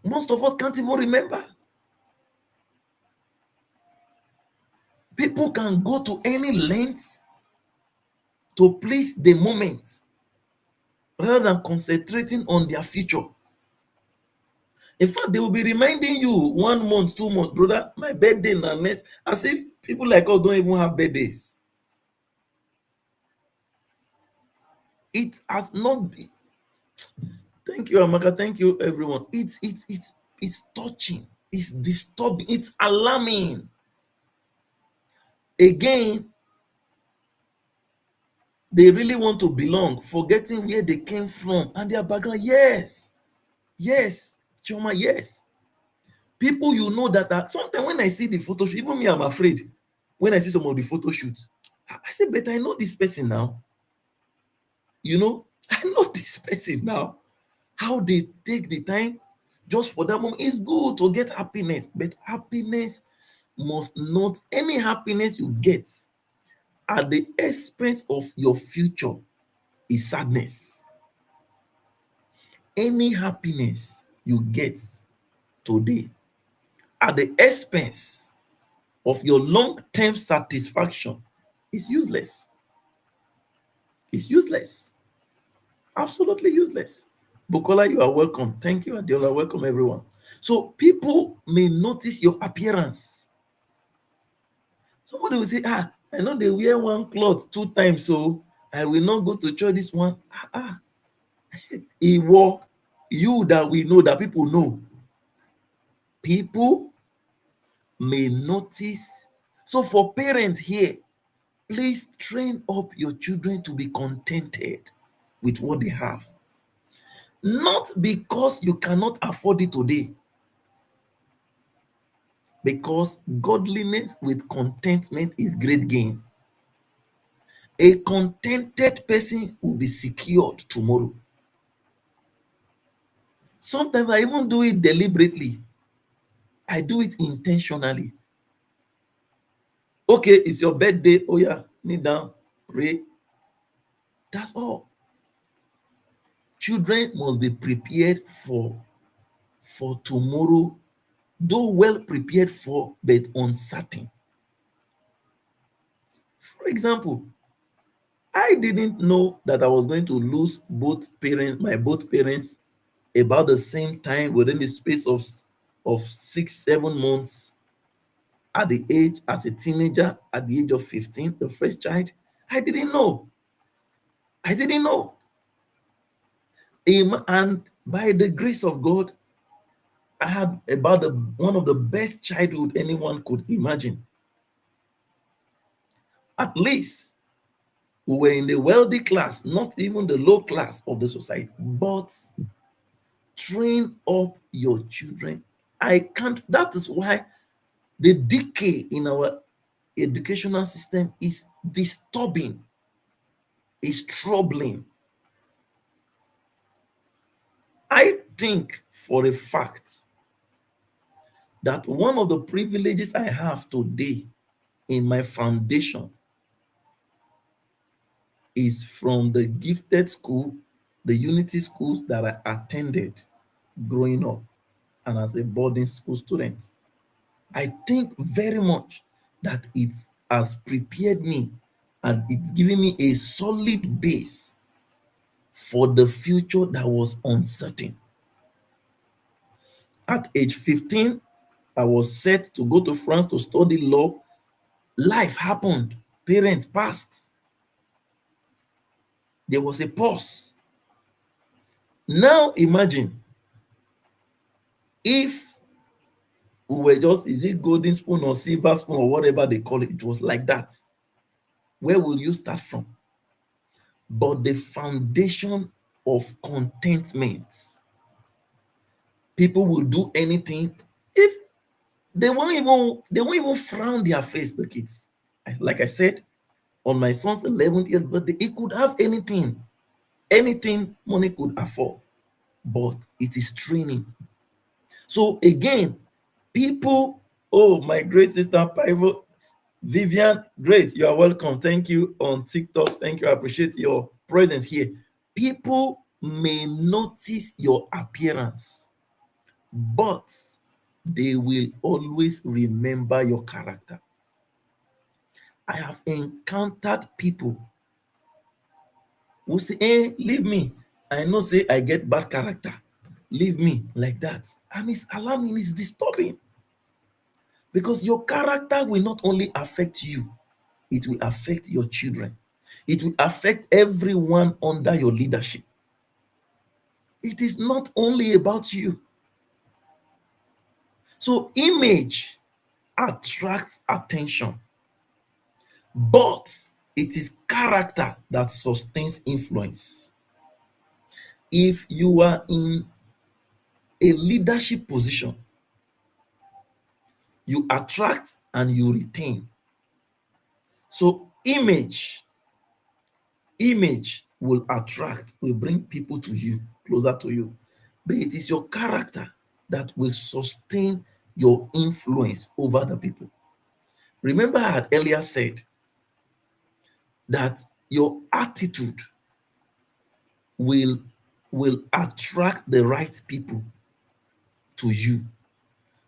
Most of us can't even remember. People can go to any length to please the moment rather than concentrating on their future. In fact, they will be reminding you 1 month, 2 months, brother, my birthday now next, as if people like us don't even have birthdays. It has not been. Thank you, Amaka. Thank you, everyone. It's touching. It's disturbing. It's alarming. Again, they really want to belong, forgetting where they came from and their background. Yes, Choma, yes. People that are sometimes when I see the photo shoot, even me, I'm afraid when I see some of the photo shoots. I say, but I know this person now. I know this person now. How they take the time just for that moment. It's good to get happiness, but happiness must not, any happiness you get at the expense of your future is sadness. Any happiness you get today at the expense of your long-term satisfaction is useless. It's useless. Absolutely useless. Bukola, you are welcome. Thank you, Adiola. Welcome, everyone. So people may notice your appearance. Somebody will say, I know they wear one cloth 2 times, so I will not go to church this one. Iwo, you that we know, that people know. People may notice. So for parents here, please train up your children to be contented with what they have. Not because you cannot afford it today, because godliness with contentment is great gain. A contented person will be secured tomorrow. Sometimes I even do it deliberately. I do it intentionally. Okay, it's your birthday. Oh yeah, kneel down, pray. That's all. Children must be prepared for tomorrow, though well prepared for, but uncertain. For example, I didn't know that I was going to lose my both parents about the same time within the space of 6, 7 months at the age as a teenager at the age of 15, the first child. I didn't know. I didn't know. And by the grace of God, I had about one of the best childhood anyone could imagine. At least we were in the wealthy class, not even the low class of the society. But train up your children. That is why the decay in our educational system is disturbing, is troubling. I think for a fact that one of the privileges I have today in my foundation is from the gifted school, the unity schools that I attended growing up and as a boarding school student. I think very much that it has prepared me and it's given me a solid base for the future that was uncertain. At age 15, I was set to go to France to study law. Life happened. Parents passed. There was a pause. Now imagine if we were just, is it golden spoon or silver spoon or whatever they call it? It was like that. Where will you start from? But the foundation of contentment, people will do anything. If they won't even frown their face, the kids. Like I said, on my son's 11th year birthday, he could have anything money could afford, but it is training. So again, people, oh, my great sister Pivo, Vivian, great, you are welcome. Thank you on TikTok. Thank you. I appreciate your presence here. People may notice your appearance, but they will always remember your character. I have encountered people who say, leave me. I know, say I get bad character. Leave me like that. And it's alarming, it's disturbing. Because your character will not only affect you, it will affect your children. It will affect everyone under your leadership. It is not only about you. So image attracts attention, but it is character that sustains influence. If you are in a leadership position, you attract and you retain. So image will attract, will bring people to you, closer to you. But it is your character that will sustain your influence over the people. Remember, I had earlier said that your attitude will attract the right people to you.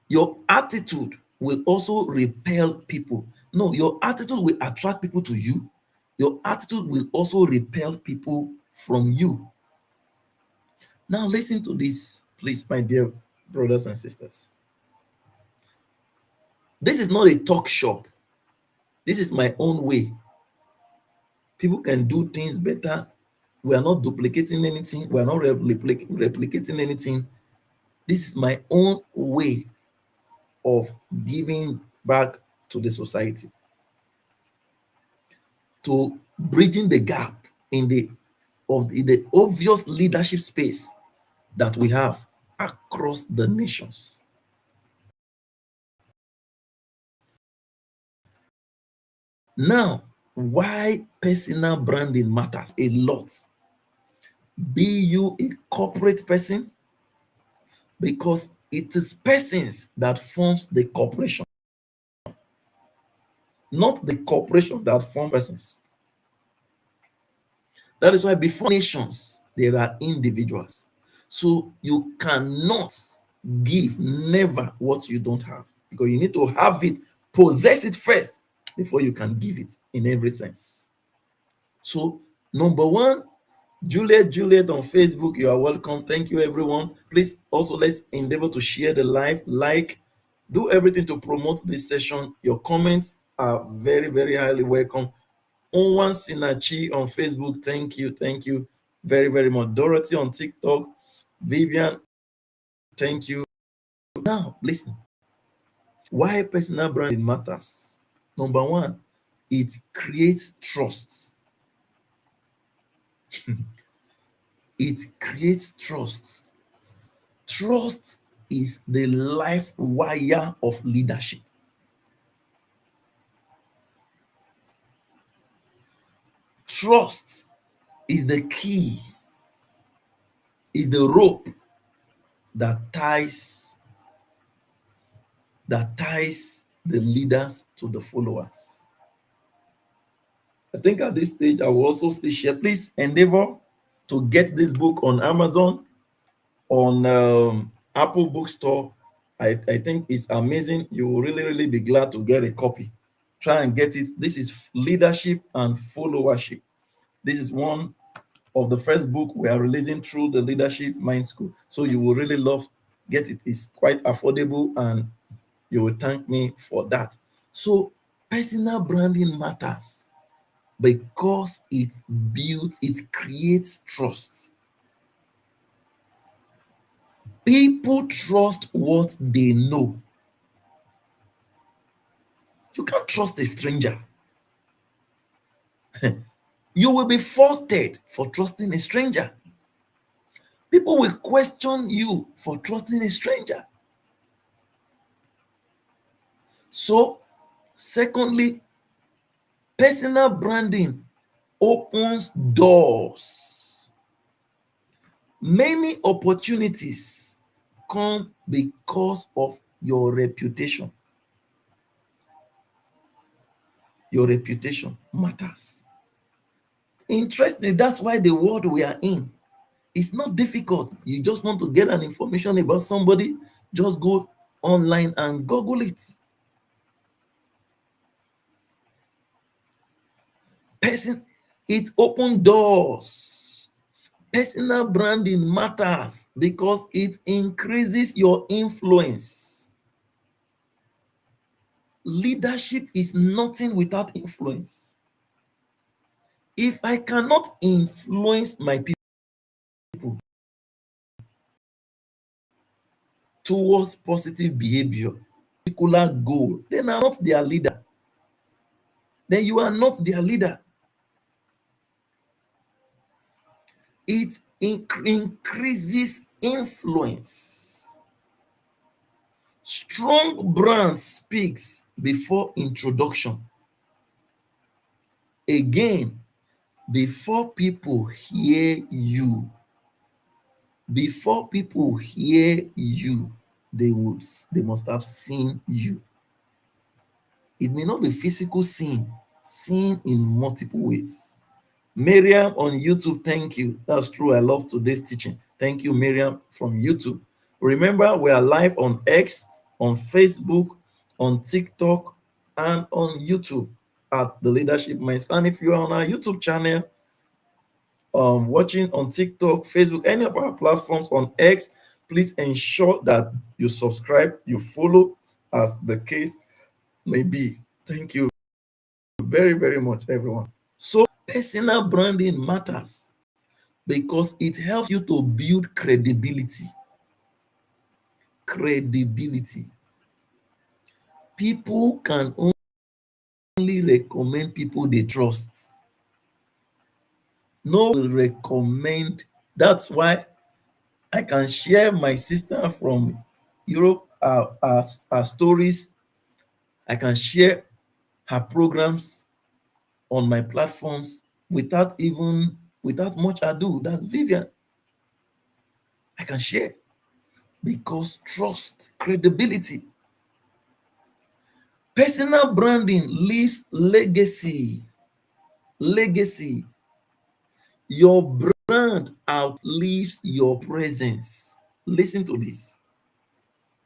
Your attitude will also repel people. No, your attitude will attract people to you. Your attitude will also repel people from you. Now, listen to this, please, my dear brothers and sisters. This is not a talk shop. This is my own way. People can do things better. We are not duplicating anything. We are not replicating anything. This is my own way of giving back to the society, to bridging the gap in the obvious leadership space that we have across the nations. Now, why personal branding matters a lot. Be you a corporate person, because it is persons that forms the corporation, not the corporation that form persons. That is why before nations, there are individuals. So you cannot give never what you don't have, because you need to have it, possess it first before you can give it in every sense. So, number one, Juliet on Facebook, you are welcome. Thank you, everyone. Please also let's endeavor to share the live, do everything to promote this session. Your comments are very, very highly welcome. Onwan Sinachi on Facebook, thank you very, very much. Dorothy on TikTok, Vivian, thank you. Now, listen, why personal branding matters. Number one, it creates trust. It creates trust. Trust is the life wire of leadership. Trust is the key, is the rope that ties the leaders to the followers. I think at this stage, I will also still share. Please endeavor to get this book on Amazon, on Apple Bookstore. I think it's amazing. You will really, really be glad to get a copy. Try and get it. This is Leadership and Followership. This is one of the first book we are releasing through the Leadership Mind School. So you will really love, get it. It's quite affordable, and you will thank me for that. So personal branding matters because it creates trust. People trust what they know. You can't trust a stranger. You will be faulted for trusting a stranger. People will question you for trusting a stranger. So, secondly, personal branding opens doors. Many opportunities come because of your reputation. Your reputation matters. Interesting, that's why the world we are in, it's not difficult. You just want to get an information about somebody, just go online and Google it. It opens doors. Personal branding matters because it increases your influence. Leadership is nothing without influence. If I cannot influence my people towards positive behavior, particular goal, then I'm not their leader. Then you are not their leader. It increases influence. Strong brand speaks before introduction. Again, before people hear you, they must have seen you. It may not be physical seen in multiple ways. Miriam on YouTube, thank you. That's true. I love today's teaching. Thank you, Miriam from YouTube. Remember, we are live on X, on Facebook, on TikTok, and on YouTube at the Leadership Minds. And if you are on our YouTube channel, watching on TikTok, Facebook, any of our platforms on X, please ensure that you subscribe, you follow, as the case may be. Thank you very, very much, everyone. So, personal branding matters because it helps you to build credibility. Credibility. People can only recommend people they trust. No one will recommend. That's why I can share my sister from Europe, her stories. I can share her programs on my platforms without much ado. That's Vivian. I can share because trust, credibility. Personal branding leaves legacy. Legacy. Your brand outlives your presence. Listen to this.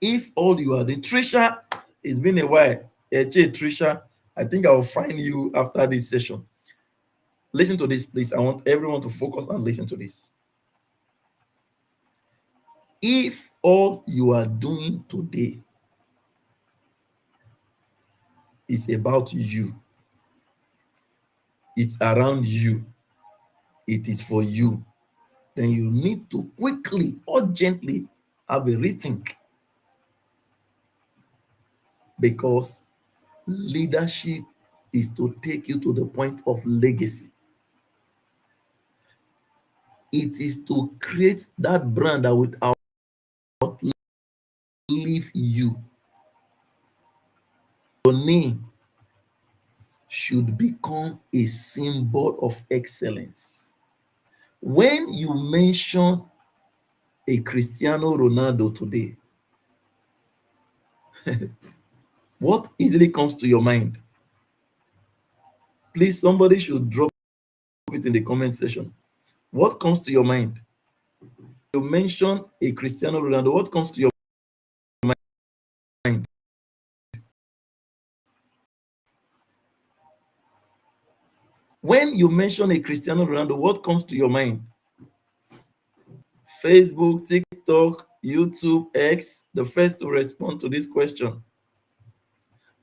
If all you are doing, Trisha, it's been a while. Trisha, I think I'll find you after this session. Listen to this, please. I want everyone to focus and listen to this. If all you are doing today is about you, it's around you, it is for you, then you need to quickly, urgently have a rethink, because leadership is to take you to the point of legacy. It is to create that brand that will outlive you. Your name should become a symbol of excellence. When you mention a Cristiano Ronaldo today, what easily comes to your mind? Please, somebody should drop it in the comment section. What comes to your mind? You mention a Cristiano Ronaldo, what comes to your mind? When you mention a Cristiano Ronaldo, what comes to your mind? Facebook, TikTok, YouTube, X, the first to respond to this question.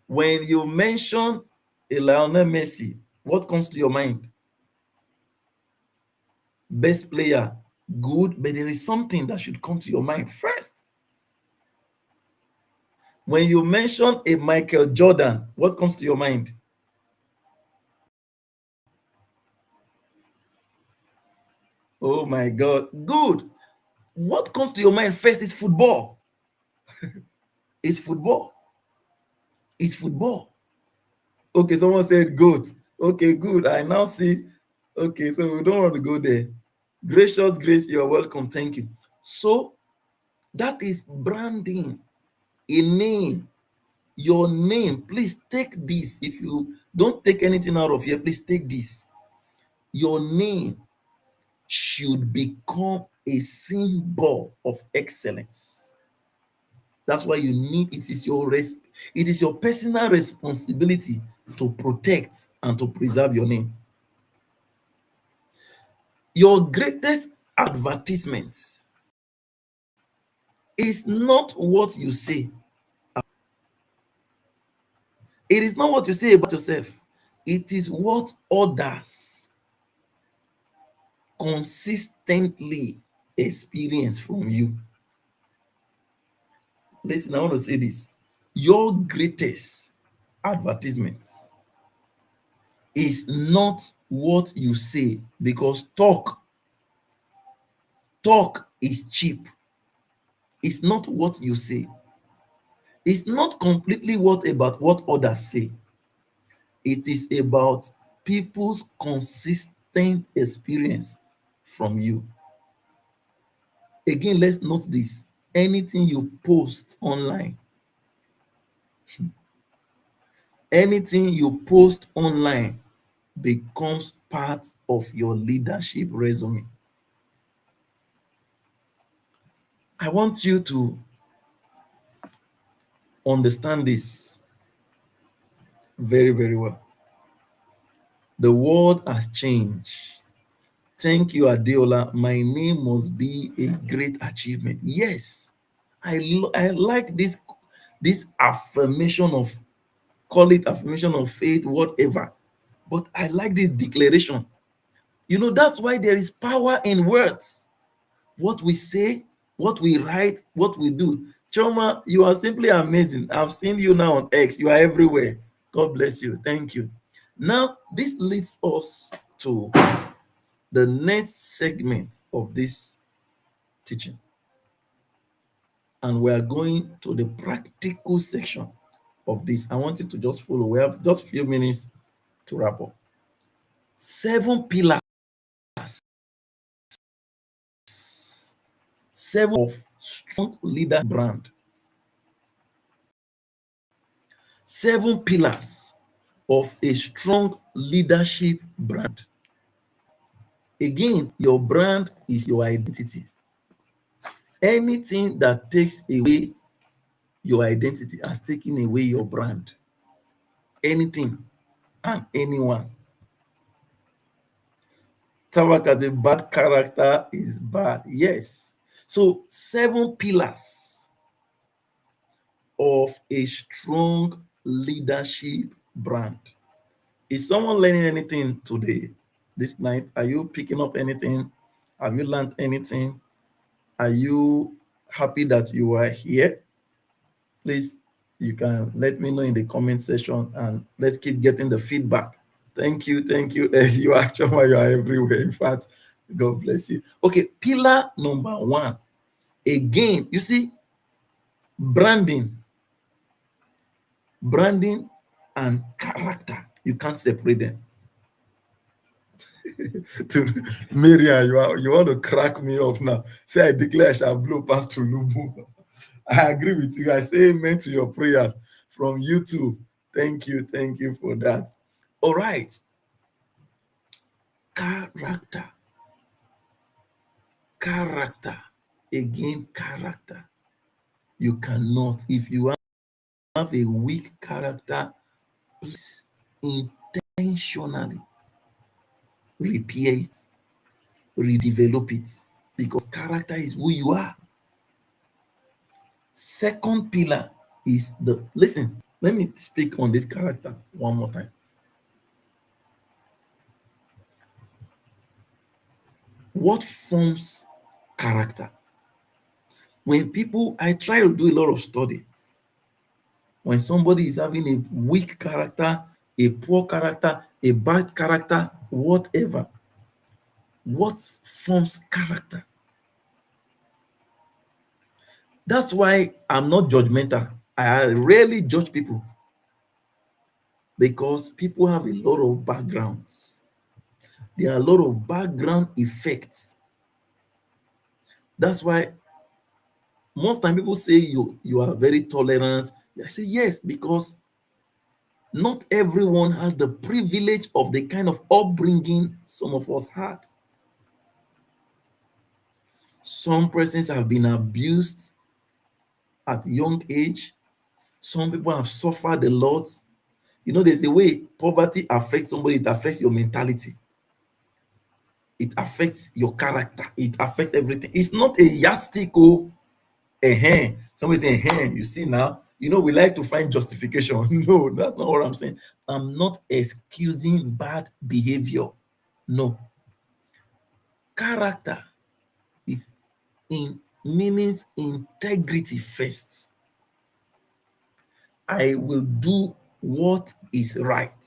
When you mention a Lionel Messi, what comes to your mind? Best player, good, but there is something that should come to your mind first. When you mention a Michael Jordan, what comes to your mind? Oh my God, good. What comes to your mind first is football. It's football. It's football. Okay, someone said goat. Okay, good. I now see. Okay, so we don't want to go there. Gracious Grace, you're welcome. Thank you. So that is branding, a name. Your name, please take this. If you don't take anything out of here, please take this. Your name should become a symbol of excellence. That's why you need it is your personal responsibility to protect and to preserve your name. Your greatest advertisement is not what you say. It is not what you say about yourself. It is what others consistently experience from you. Listen, I want to say this. Your greatest advertisement is not what you say, because talk is cheap. It's not what you say. It's not completely about what others say. It is about people's consistent experience from you. Again, let's note this. Anything you post online, anything you post online becomes part of your leadership resume. I want you to understand this very, very well. The world has changed. Thank you, Adeola. My name must be a great achievement. Yes, I like this affirmation of, call it affirmation of faith, whatever. But I like this declaration. That's why there is power in words. What we say, what we write, what we do. Choma, you are simply amazing. I've seen you now on X. You are everywhere. God bless you. Thank you. Now, this leads us to the next segment of this teaching. And we are going to the practical section of this. I want you to just follow. We have just a few minutes to wrap up. 7 pillars, 7 of strong leader brand. 7 pillars of a strong leadership brand. Again, your brand is your identity. Anything that takes away your identity has taken away your brand. Anything and anyone. Tabak as a bad character is bad. Yes. So 7 pillars of a strong leadership brand. Is someone learning anything today, this night? Are you picking up anything? Have you learned anything? Are you happy that you are here? Please, you can let me know in the comment section and let's keep getting the feedback. Thank you. Thank you. You are Choma, you are everywhere. In fact, God bless you. Okay, pillar number 1. Again, you see, branding and character, you can't separate them. To Miriam, you want to crack me up now. Say I declare I shall blow past to Lubu. I agree with you. I say amen to your prayer from YouTube. Thank you for that. All right. Character. Again, character. You cannot, if you have a weak character, please intentionally repair it, redevelop it, because character is who you are. Second pillar is listen, let me speak on this character one more time. What forms character? I try to do a lot of studies. When somebody is having a weak character, a poor character, a bad character, whatever, what forms character? That's why I'm not judgmental. I rarely judge people because people have a lot of backgrounds. There are a lot of background effects. That's why most time people say you are very tolerant. I say yes, because not everyone has the privilege of the kind of upbringing some of us had. Some persons have been abused at young age. Some people have suffered a lot. There's a way poverty affects somebody. It affects your mentality. It affects your character. It affects everything. It's not a yardstick. Somebody saying, you see now, we like to find justification. No, that's not what I'm saying. I'm not excusing bad behavior. No. Character means integrity first. I will do what is right.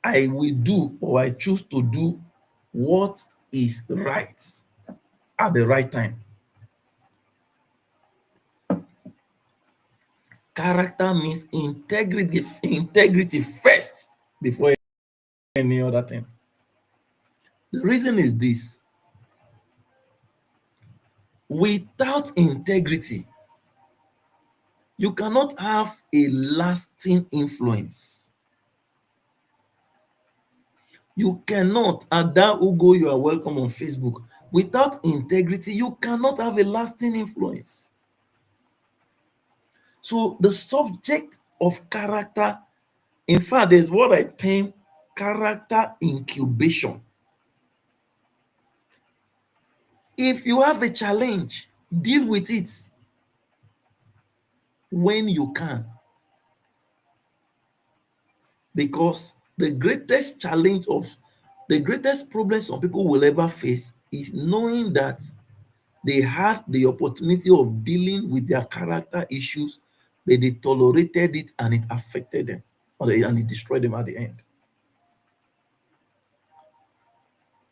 I will do, or I choose to do what is right at the right time. Character means integrity first before any other thing. The reason is this: without integrity, you cannot have a lasting influence. You cannot. Ada Ugo, you are welcome on Facebook. Without integrity, you cannot have a lasting influence. So the subject of character, in fact, there's what I term character incubation. If you have a challenge, deal with it when you can. Because the greatest problem some people will ever face is knowing that they had the opportunity of dealing with their character issues, but they tolerated it and it affected them, and it destroyed them at the end.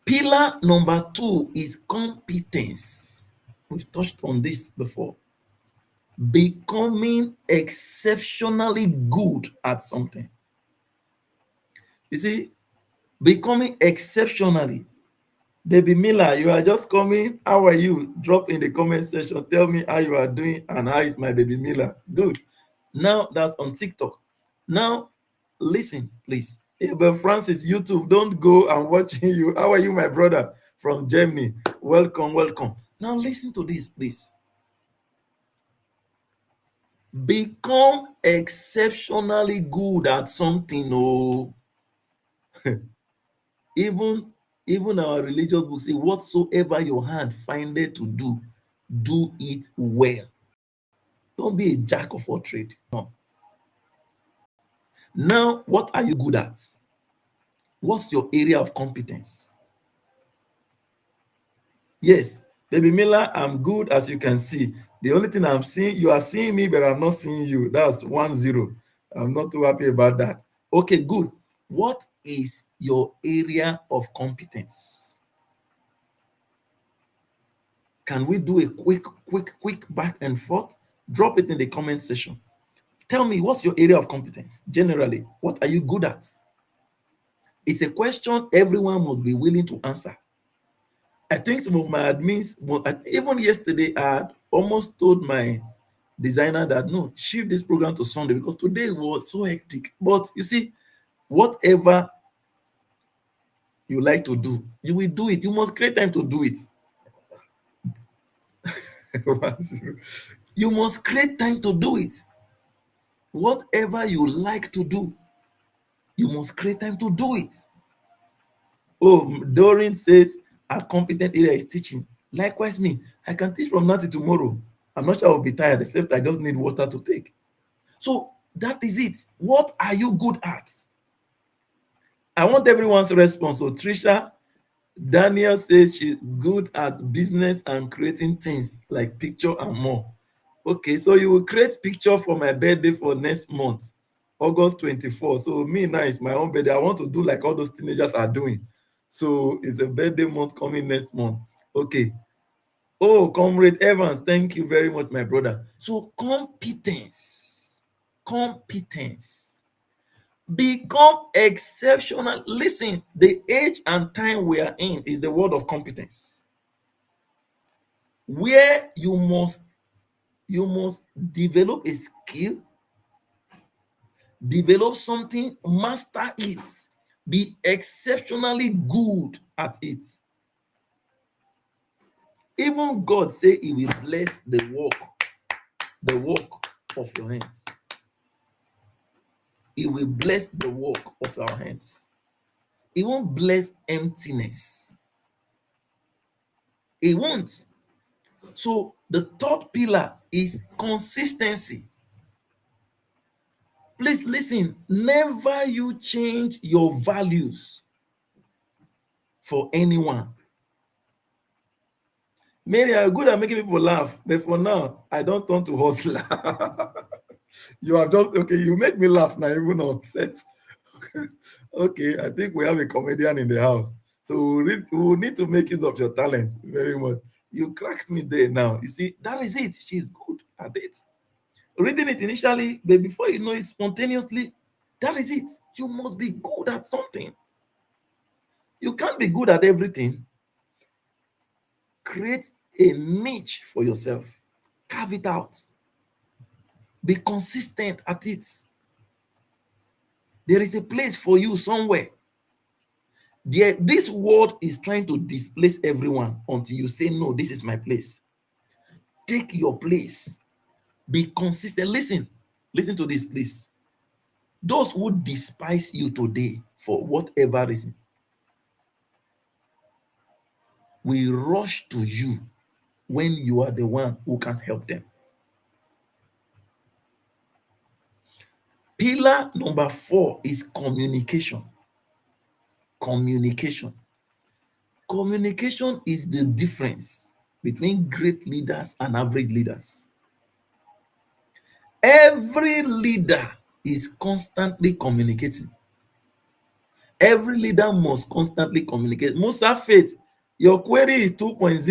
Pillar number 2 is competence. We've touched on this before. Becoming exceptionally good at something. You see, becoming exceptionally. Baby Miller, you are just coming. How are you? Drop in the comment section. Tell me how you are doing and how is my baby Miller. Good. Now that's on TikTok. Now, listen, please. Abel Francis, YouTube, don't go and watching you. How are you, my brother from Germany? Welcome, welcome. Now, listen to this, please. Become exceptionally good at something. Oh, even our religious books say, whatsoever your hand findeth to do, do it well. Don't be a jack of all trade. No. Now, what are you good at? What's your area of competence? Yes, baby Miller, I'm good as you can see. The only thing I'm seeing, you are seeing me, but I'm not seeing you. That's 1-0. I'm not too happy about that. Okay, good. What is your area of competence? Can we do a quick back and forth? Drop it in the comment section. Tell me, what's your area of competence? Generally, what are you good at? It's a question everyone must be willing to answer. I think some of my admins, even yesterday, I had almost told my designer that no, shift this program to Sunday because today was so hectic. But you see, whatever you like to do, you will do it. You must create time to do it. You must create time to do it. Whatever you like to do, you must create time to do it. Oh, Doreen says a competent area is teaching. Likewise, me, I can teach from now till tomorrow. I'm not sure I'll be tired, except I just need water to take. So that is it. What are you good at? I want everyone's response. So Trisha, Daniel says she's good at business and creating things like picture and more. Okay, so you will create picture for my birthday for next month, August 24. So me now is my own birthday. I want to do like all those teenagers are doing. So it's a birthday month coming next month. Okay. Oh, Comrade Evans, thank you very much, my brother. So competence. Competence. Become exceptional. Listen, the age and time we are in is the world of competence, where you must develop a skill, develop something, master it, be exceptionally good at it. Even God say he will bless the work of your hands. He will bless the work of our hands. He won't bless emptiness. He won't. So the third pillar is consistency. Please listen, never you change your values for anyone. Mary, I'm good at making people laugh, but for now, I don't turn to hustler. You are just okay. You make me laugh now, even on set. Okay, I think we have a comedian in the house, so we need to make use of your talent very much. You cracked me there now. You see, that is it. She's good at it. Reading it initially, but before you know it, spontaneously, that is it. You must be good at something. You can't be good at everything. Create a niche for yourself. Carve it out. Be consistent at it. There is a place for you somewhere. This world is trying to displace everyone until you say, no, this is my place. Take your place. Be consistent. Listen to this, please. Those who despise you today for whatever reason will rush to you when you are the one who can help them. Pillar number 4 is communication. Communication. Communication is the difference between great leaders and average leaders. Every leader is constantly communicating. Every leader must constantly communicate. Musa Faith, your query is 2.0.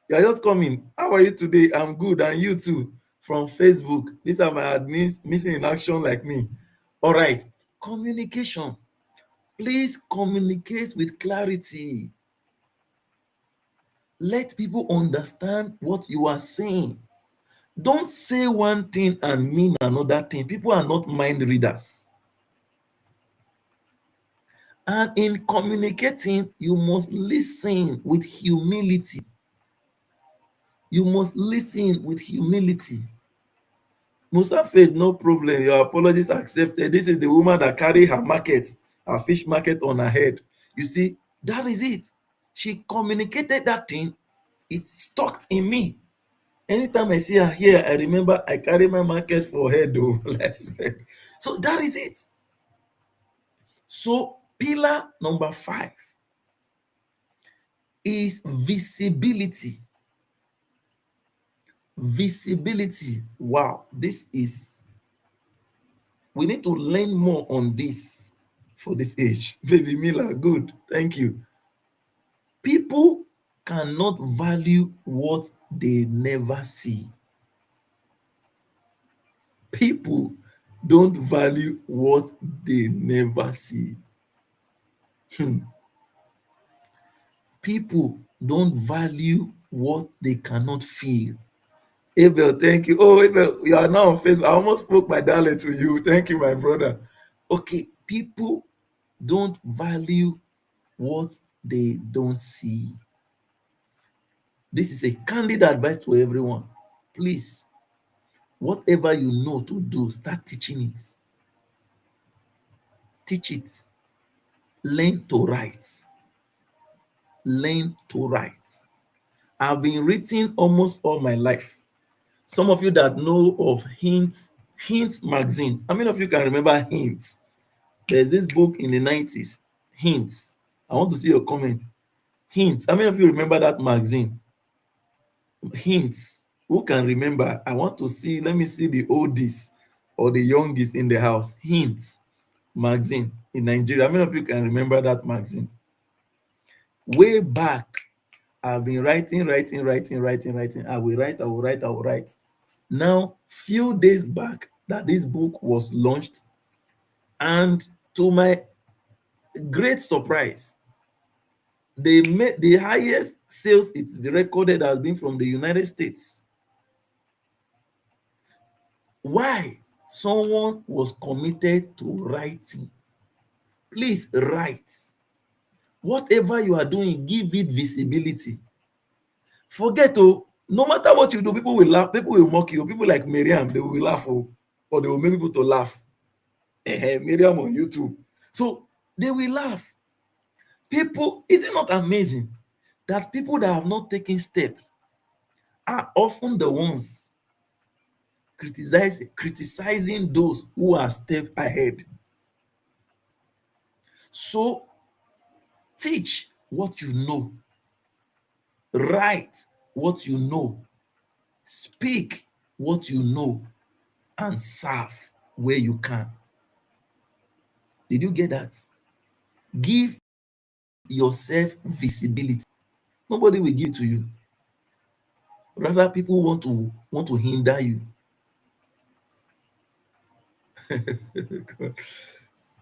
You are just coming. How are you today? I'm good. And you too? From Facebook. These are my admins missing in action like me. All right. Communication. Please communicate with clarity. Let people understand what you are saying. Don't say one thing and mean another thing. People are not mind readers. And in communicating, you must listen with humility. You must listen with humility. Musa Faith, no problem. Your apologies accepted. This is the woman that carry her market, her fish market on her head. You see, that is it. She communicated that thing. It stuck in me. Anytime I see her here, I remember I carry my market for head though. Like she said. So that is it. So pillar number 5 is visibility. Visibility. Wow, we need to learn more on this for this age. Baby Mila, good. Thank you. People cannot value what they never see. People don't value what they never see. Hmm. People don't value what they cannot feel. Abel, thank you. Oh, Abel, you are now on Facebook. I almost spoke my darling to you. Thank you, my brother. Okay, people don't value what they don't see. This is a candid advice to everyone. Please, whatever you know to do, start teaching it. Teach it. Learn to write. Learn to write. I've been writing almost all my life. Some of you that know of Hint magazine. How many of you can remember Hint? There's this book in the 90s, Hints. I want to see your comment. Hints. How many of you remember that magazine? Hints. Who can remember? I want to see, let me see the oldies or the youngest in the house. Hints magazine in Nigeria. How many of you can remember that magazine? Way back, I've been writing. I will write. Now, few days back that this book was launched, and to my great surprise, they made the highest sales it's recorded has been from the United States. Why? Someone was committed to writing. Please write. Whatever you are doing, give it visibility. Forget, no matter what you do, people will laugh, people will mock you. People like Miriam, they will laugh, or they will make people to laugh. Miriam on YouTube. So they will laugh. People, is it not amazing that people that have not taken steps are often the ones criticizing those who are step ahead? So teach what you know, write what you know, speak what you know, and serve where you can. Did you get that? Give yourself visibility. Nobody will give it to you. Rather, people want to hinder you.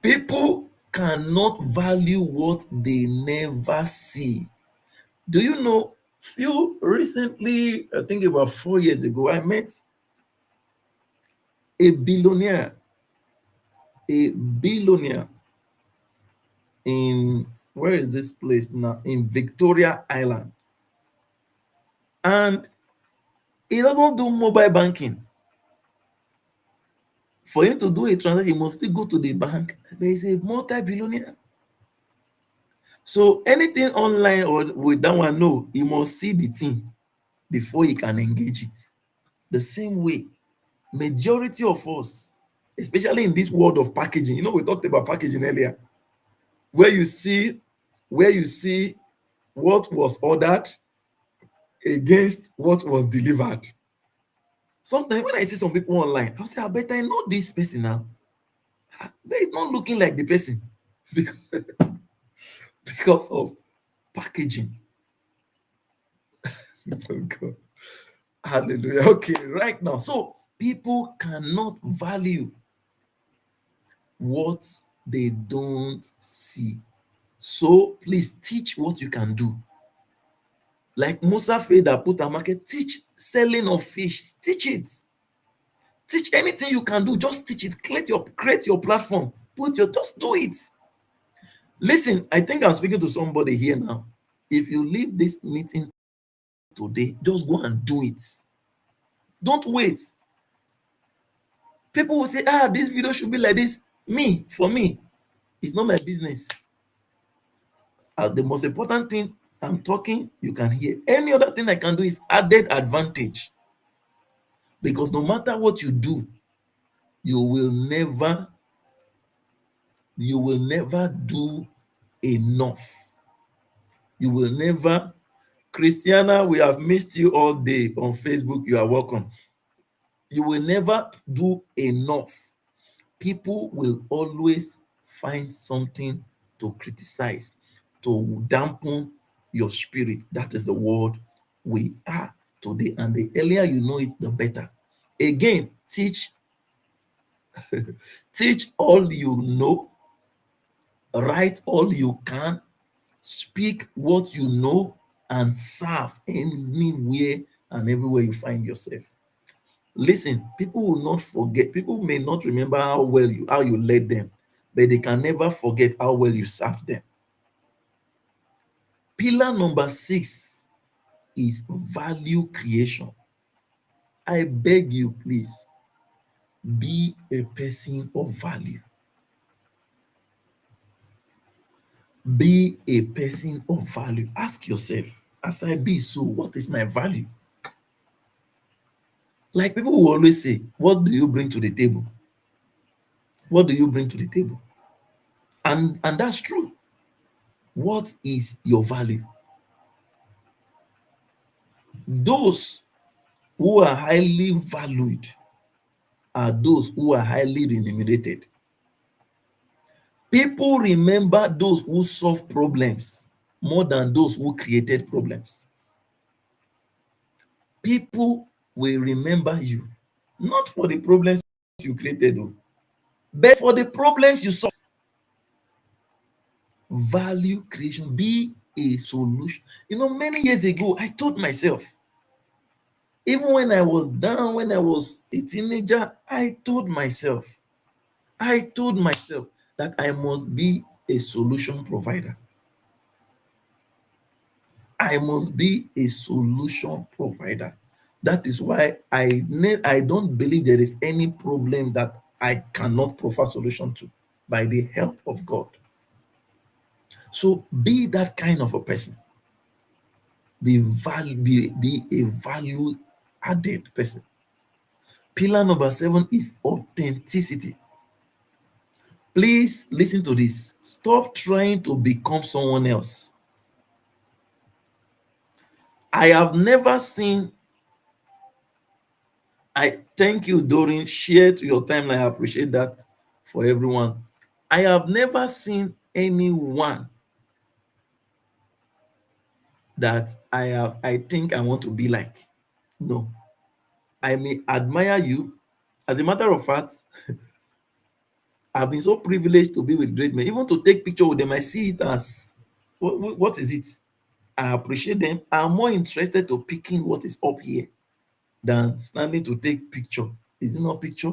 People cannot value what they never see. Do you know, few recently, I think about 4 years ago, I met a billionaire, in, where is this place now? In Victoria Island. And he doesn't do mobile banking. For him to do a transaction, he must still go to the bank. There is a multi-billionaire. So anything online or with that one, no, he must see the thing before he can engage it. The same way, majority of us, especially in this world of packaging, we talked about packaging earlier, where you see what was ordered against what was delivered. Sometimes when I see some people online, I'll say, I bet I know this person now. But it's not looking like the person because, because of packaging. Oh God. Hallelujah. Okay, right now. So people cannot value what they don't see. So please teach what you can do. Like Musa Fader put a market, teach selling of fish, teach it. Teach anything you can do, just teach it. Create your platform. Just do it. Listen, I think I'm speaking to somebody here now. If you leave this meeting today, just go and do it. Don't wait. People will say, this video should be like this. For me, it's not my business. The most important thing I'm talking, you can hear. Any other thing I can do is added advantage. Because no matter what you do, you will never do enough. You will never. Christiana, we have missed you all day on Facebook. You are welcome. You will never do enough. People will always find something to criticize, to dampen your spirit. That is the world we are today. And the earlier you know it, the better. Again, teach all you know, write all you can, speak what you know, and serve anywhere and everywhere you find yourself. Listen, people will not forget. People may not remember how you led them, but they can never forget how well you served them. Pillar number 6 is value creation. I beg you, please, be a person of value. Be a person of value. Ask yourself, as I be so, what is my value? Like people will always say, what do you bring to the table? What do you bring to the table? And that's true. What is your value? Those who are highly valued are those who are highly remunerated. People remember those who solve problems more than those who created problems. People will remember you not for the problems you created, but for the problems you solved. Value creation, be a solution. Many years ago, I told myself, even when I was down, when I was a teenager, I told myself that I must be a solution provider. I must be a solution provider. That is why I don't believe there is any problem that I cannot provide solution to by the help of God. So be that kind of a person. Be a value added person. Pillar number 7 is authenticity. Please listen to this. Stop trying to become someone else. I have never seen. I thank you, Doreen. Share to your time. I appreciate that for everyone. I have never seen anyone that I think I want to be like. No. I may admire you. As a matter of fact, I've been so privileged to be with great men. Even to take picture with them, I see it as what is it? I appreciate them. I'm more interested to picking what is up here than standing to take picture. Is it not picture?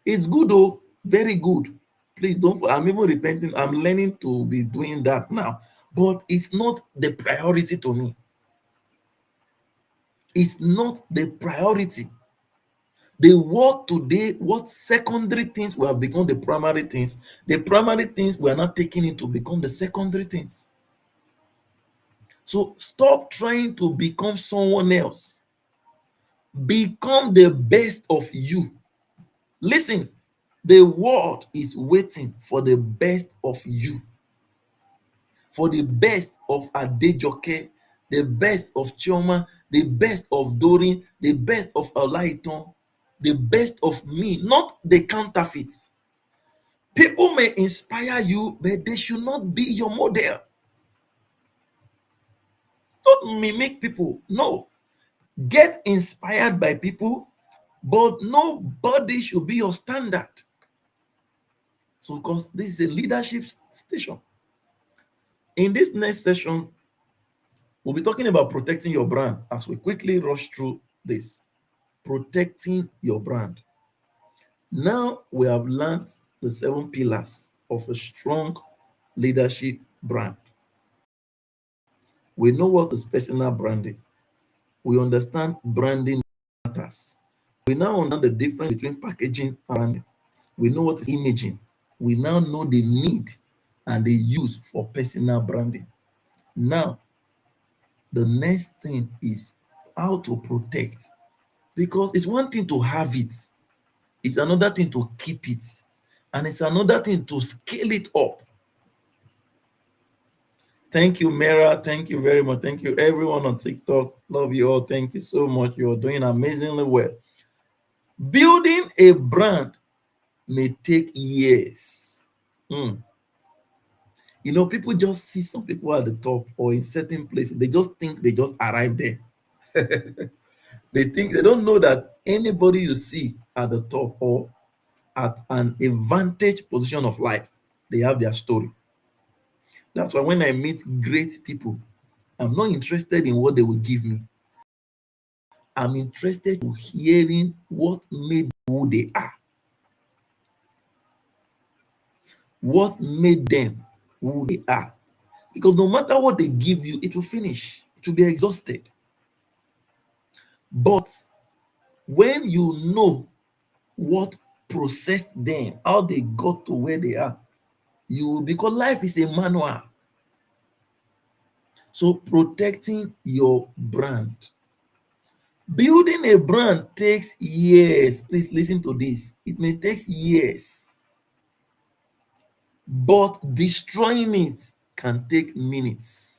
It's good though, very good. Please don't. I'm even repenting. I'm learning to be doing that now, but it's not the priority to me. It's not the priority. The world today, what secondary things will have become the primary things, the primary things we are not taking it to become the secondary things. So stop trying to become someone else. Become the best of you. Listen, the world is waiting for the best of you, for the best of Adejoke, the best of Chioma, the best of Dorin, the best of Olaiton, the best of me, not the counterfeits. People may inspire you, but they should not be your model. Don't mimic people. No. Get inspired by people, but nobody should be your standard. So, because this is a leadership station. In this next session, we'll be talking about protecting your brand as we quickly rush through this. Protecting your brand. Now we have learned the 7 pillars of a strong leadership brand. We know what is personal branding. We understand branding matters. We now understand the difference between packaging and branding. We know what is imaging. We now know the need and the use for personal branding. Now, the next thing is how to protect. Because it's one thing to have it, it's another thing to keep it, and it's another thing to scale it up. Thank you, Mera. Thank you very much. Thank you, everyone on TikTok. Love you all. Thank you so much. You're doing amazingly well. Building a brand may take years. You know, people just see some people at the top or in certain places. They just think they just arrived there. They don't know that anybody you see at the top or at an advantage position of life, they have their story. That's why when I meet great people, I'm not interested in what they will give me. I'm interested in hearing what made who they are. What made them who they are. Because no matter what they give you, it will finish. It will be exhausted. But when you know what processed them, how they got to where they are, because life is a manual. So protecting your brand. Building a brand takes years. Please listen to this. It may take years, but destroying it can take minutes.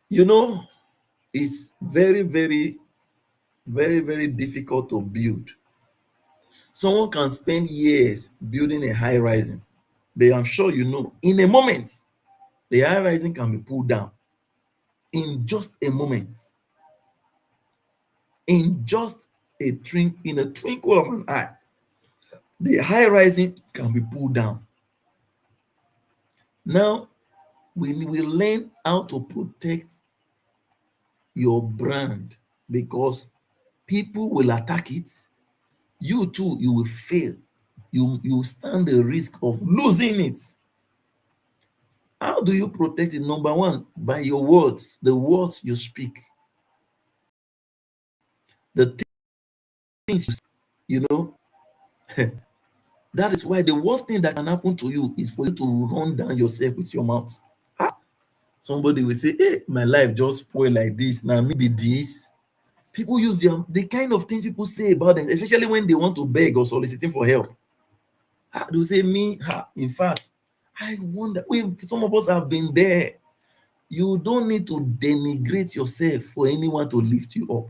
You know, it's very, very, very, very difficult to build. Someone can spend years building a high rising, but I'm sure you know, in a moment, the high rising can be pulled down in just a moment. In just in a twinkle of an eye, the high rising can be pulled down. Now, we will learn how to protect your brand because people will attack it. You too, you will fail. You stand the risk of losing it. How do you protect it? Number one, by your words, the words you speak, the things you know. That is why the worst thing that can happen to you is for you to run down yourself with your mouth. Somebody will say, hey, my life just spoiled like this. Now maybe this. People use the kind of things people say about them, especially when they want to beg or soliciting for help. They'll say, me, in fact, I wonder, some of us have been there. You don't need to denigrate yourself for anyone to lift you up.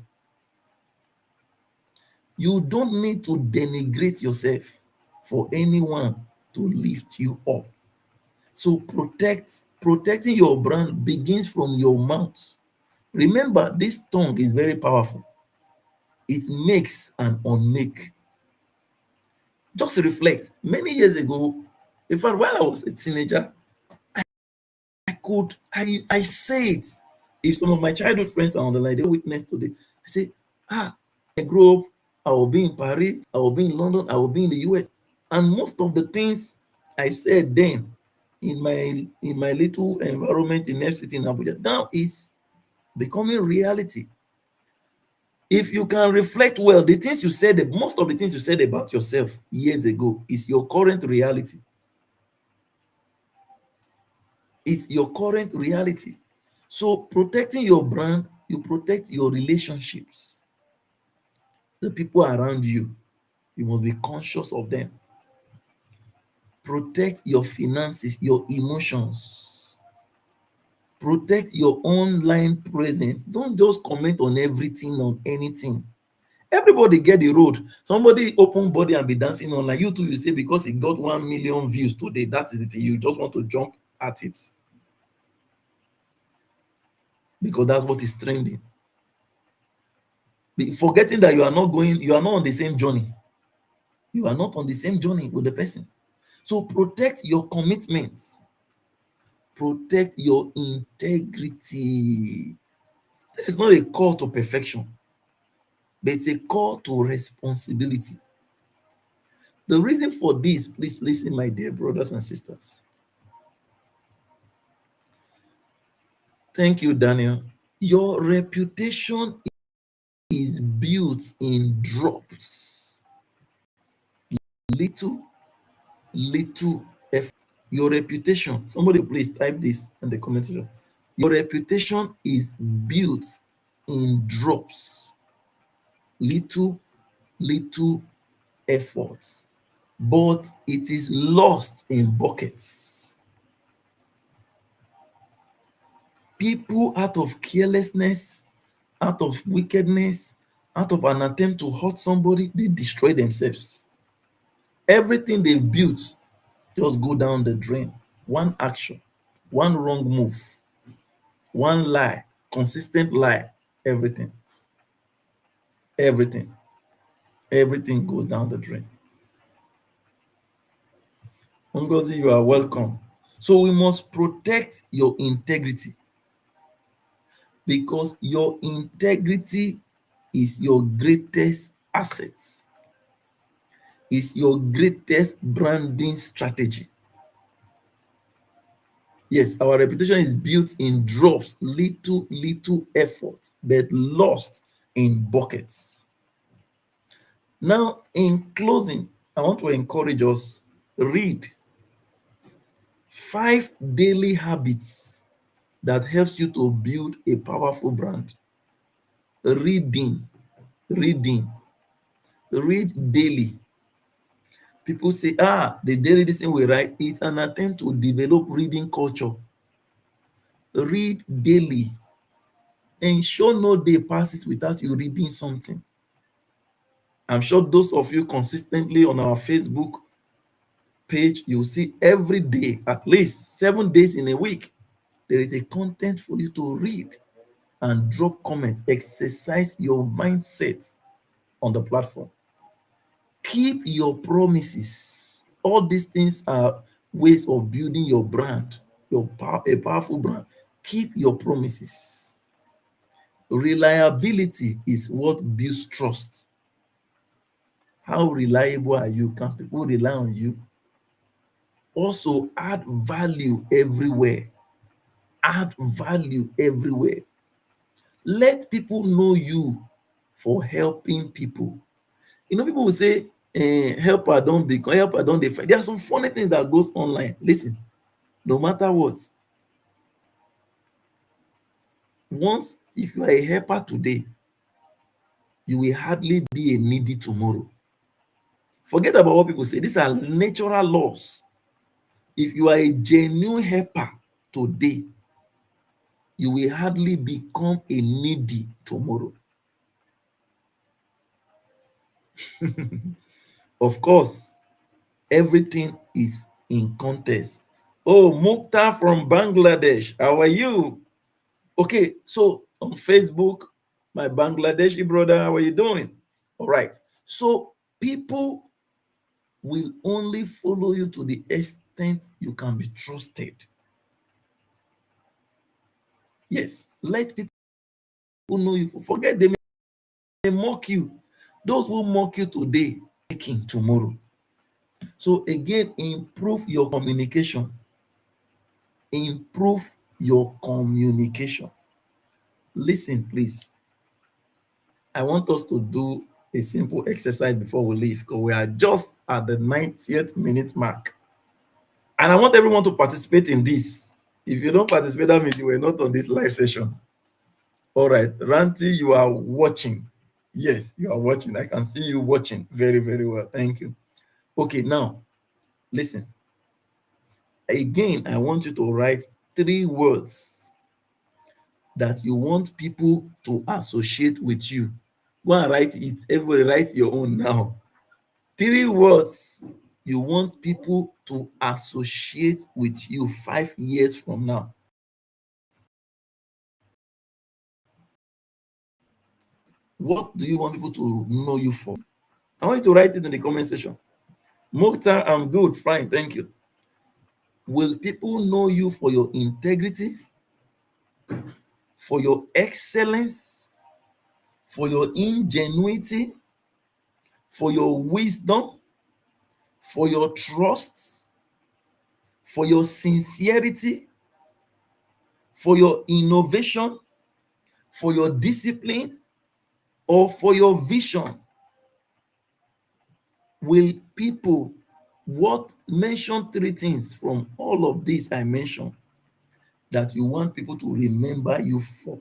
You don't need to denigrate yourself for anyone to lift you up. So protecting your brand begins from your mouth. Remember, this tongue is very powerful. It makes and unmake. Just reflect. Many years ago, in fact, while I was a teenager, I say it. If some of my childhood friends are on the line, they witness today. I say, I grew up, I will be in Paris, I will be in London, I will be in the US. And most of the things I said then in my little environment in FCT in Abuja now is becoming reality. If you can reflect well, the things you said, most of the things you said about yourself years ago is your current reality. It's your current reality. So protecting your brand, you protect your relationships. The people around you, you must be conscious of them. Protect your finances, your emotions. Protect your online presence. Don't just comment on everything, on anything. Everybody get the road. Somebody open body and be dancing online. You too, you say because it got 1 million views today, that is the thing. You just want to jump at it because that's what is trending. Forgetting that you are not on the same journey. You are not on the same journey with the person. So protect your commitments. Protect your integrity. This is not a call to perfection, but it's a call to responsibility. The reason for this, please listen, my dear brothers and sisters. Thank you, Daniel. Your reputation is built in drops. Little, little effort. Your reputation, somebody please type this in the comment section. Your reputation is built in drops. Little, little efforts, but it is lost in buckets. People, out of carelessness, out of wickedness, out of an attempt to hurt somebody, they destroy themselves. Everything they've built just go down the drain. One action, one wrong move, one lie, consistent lie, everything, everything, everything goes down the drain. Ngozi, you are welcome. So we must protect your integrity because your integrity is your greatest asset, is your greatest branding strategy. Yes, our reputation is built in drops, little, little effort, but lost in buckets. Now, in closing, I want to encourage us, read 5 daily habits that helps you to build a powerful brand. Reading, reading, read daily. People say, the daily this thing we write is an attempt to develop reading culture. Read daily. Ensure no day passes without you reading something. I'm sure those of you consistently on our Facebook page, you'll see every day, at least 7 days in a week, there is a content for you to read and drop comments. Exercise your mindset on the platform. Keep your promises. All these things are ways of building your brand, a powerful brand. Keep your promises. Reliability is what builds trust. How reliable are you? Can people rely on you? Also, add value everywhere. Add value everywhere. Let people know you for helping people. People will say, helper don't become, helper don't define. There are some funny things that goes online. Listen, no matter what, once, if you are a helper today, you will hardly be a needy tomorrow. Forget about what people say. These are natural laws. If you are a genuine helper today, you will hardly become a needy tomorrow. Of course, everything is in context. Oh, Mukta from Bangladesh, how are you? Okay, so on Facebook, my Bangladeshi brother, how are you doing? All right. So people will only follow you to the extent you can be trusted. Yes, let people know you. Forget they may mock you. Those who mock you today, making tomorrow. So again, improve your communication. Improve your communication. Listen, please. I want us to do a simple exercise before we leave because we are just at the 90th minute mark. And I want everyone to participate in this. If you don't participate, that means you were not on this live session. All right, Ranti, you are watching. Yes, you are watching. I can see you watching very, very well. Thank you. Okay, now listen. Again, I want you to write 3 words that you want people to associate with you. Go and write it. Everybody write your own now. 3 words you want people to associate with you 5 years from now. What do you want people to know you for? I want you to write it in the comment section. Mokhtar, I'm good, fine, thank you. Will people know you for your integrity, for your excellence, for your ingenuity, for your wisdom, for your trust, for your sincerity, for your innovation, for your discipline, or for your vision? Will people mention 3 things from all of these I mentioned that you want people to remember you for?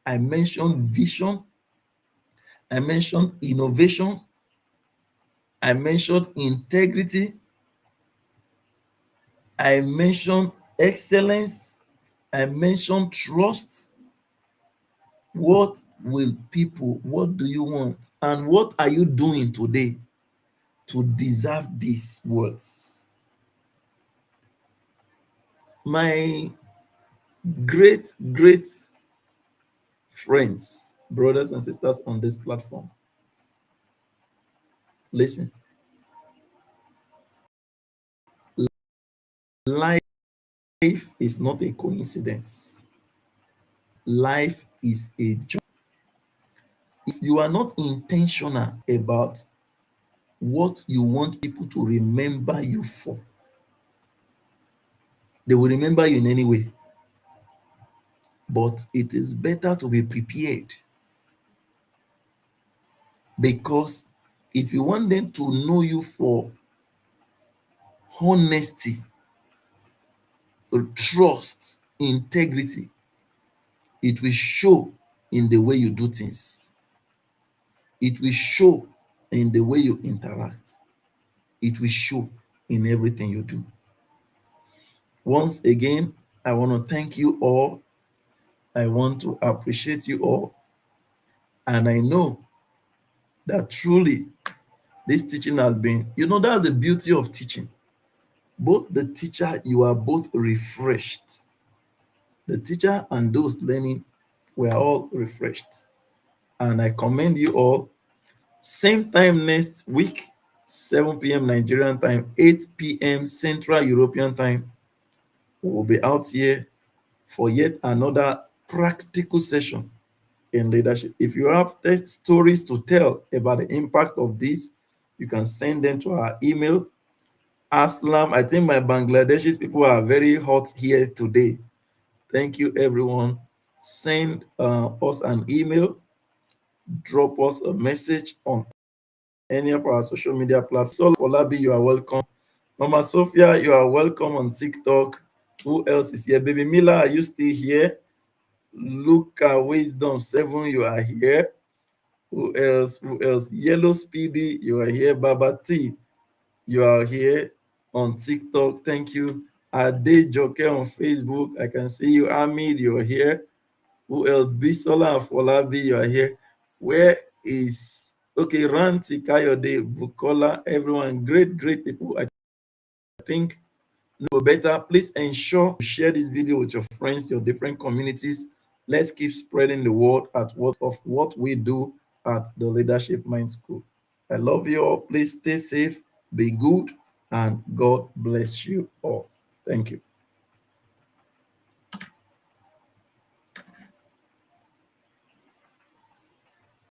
I mentioned vision, I mentioned innovation, I mentioned integrity, I mentioned excellence, I mentioned trust. What do you want? And what are you doing today to deserve these words? My great, great friends, brothers and sisters on this platform, listen. Life is not a coincidence. Life is a journey. If you are not intentional about what you want people to remember you for, they will remember you in any way. But it is better to be prepared, because if you want them to know you for honesty, trust, integrity, it will show in the way you do things. It will show in the way you interact. It will show in everything you do. Once again, I want to thank you all. I want to appreciate you all. And I know that truly this teaching has been, that's the beauty of teaching. Both the teacher, you are both refreshed. The teacher and those learning were all refreshed. And I commend you all. Same time next week, 7 p.m. Nigerian time, 8 p.m. Central European time. We will be out here for yet another practical session in leadership. If you have stories to tell about the impact of this, you can send them to our email. Aslam, I think my Bangladeshi people are very hot here today. Thank you, everyone. Send us an email, drop us a message on any of our social media platforms. Olabi, you are welcome. Mama Sophia, you are welcome on TikTok. Who else is here? Baby Mila, are you still here? Luca Wisdom 7, you are here. Who else? Who else? Yellow Speedy, you are here. Baba T, you are here on TikTok. Thank you. Ade Joke on Facebook. I can see you. Amid, you're here. Who else? Bisola Folabi, you are here. Where is Ranti Kayode, Bukola, everyone, great people. I think no better. Please ensure to share this video with your friends, your different communities. Let's keep spreading the word of what we do at the Leadership Mind School. I love you all. Please stay safe, be good, and God bless you all. Thank you.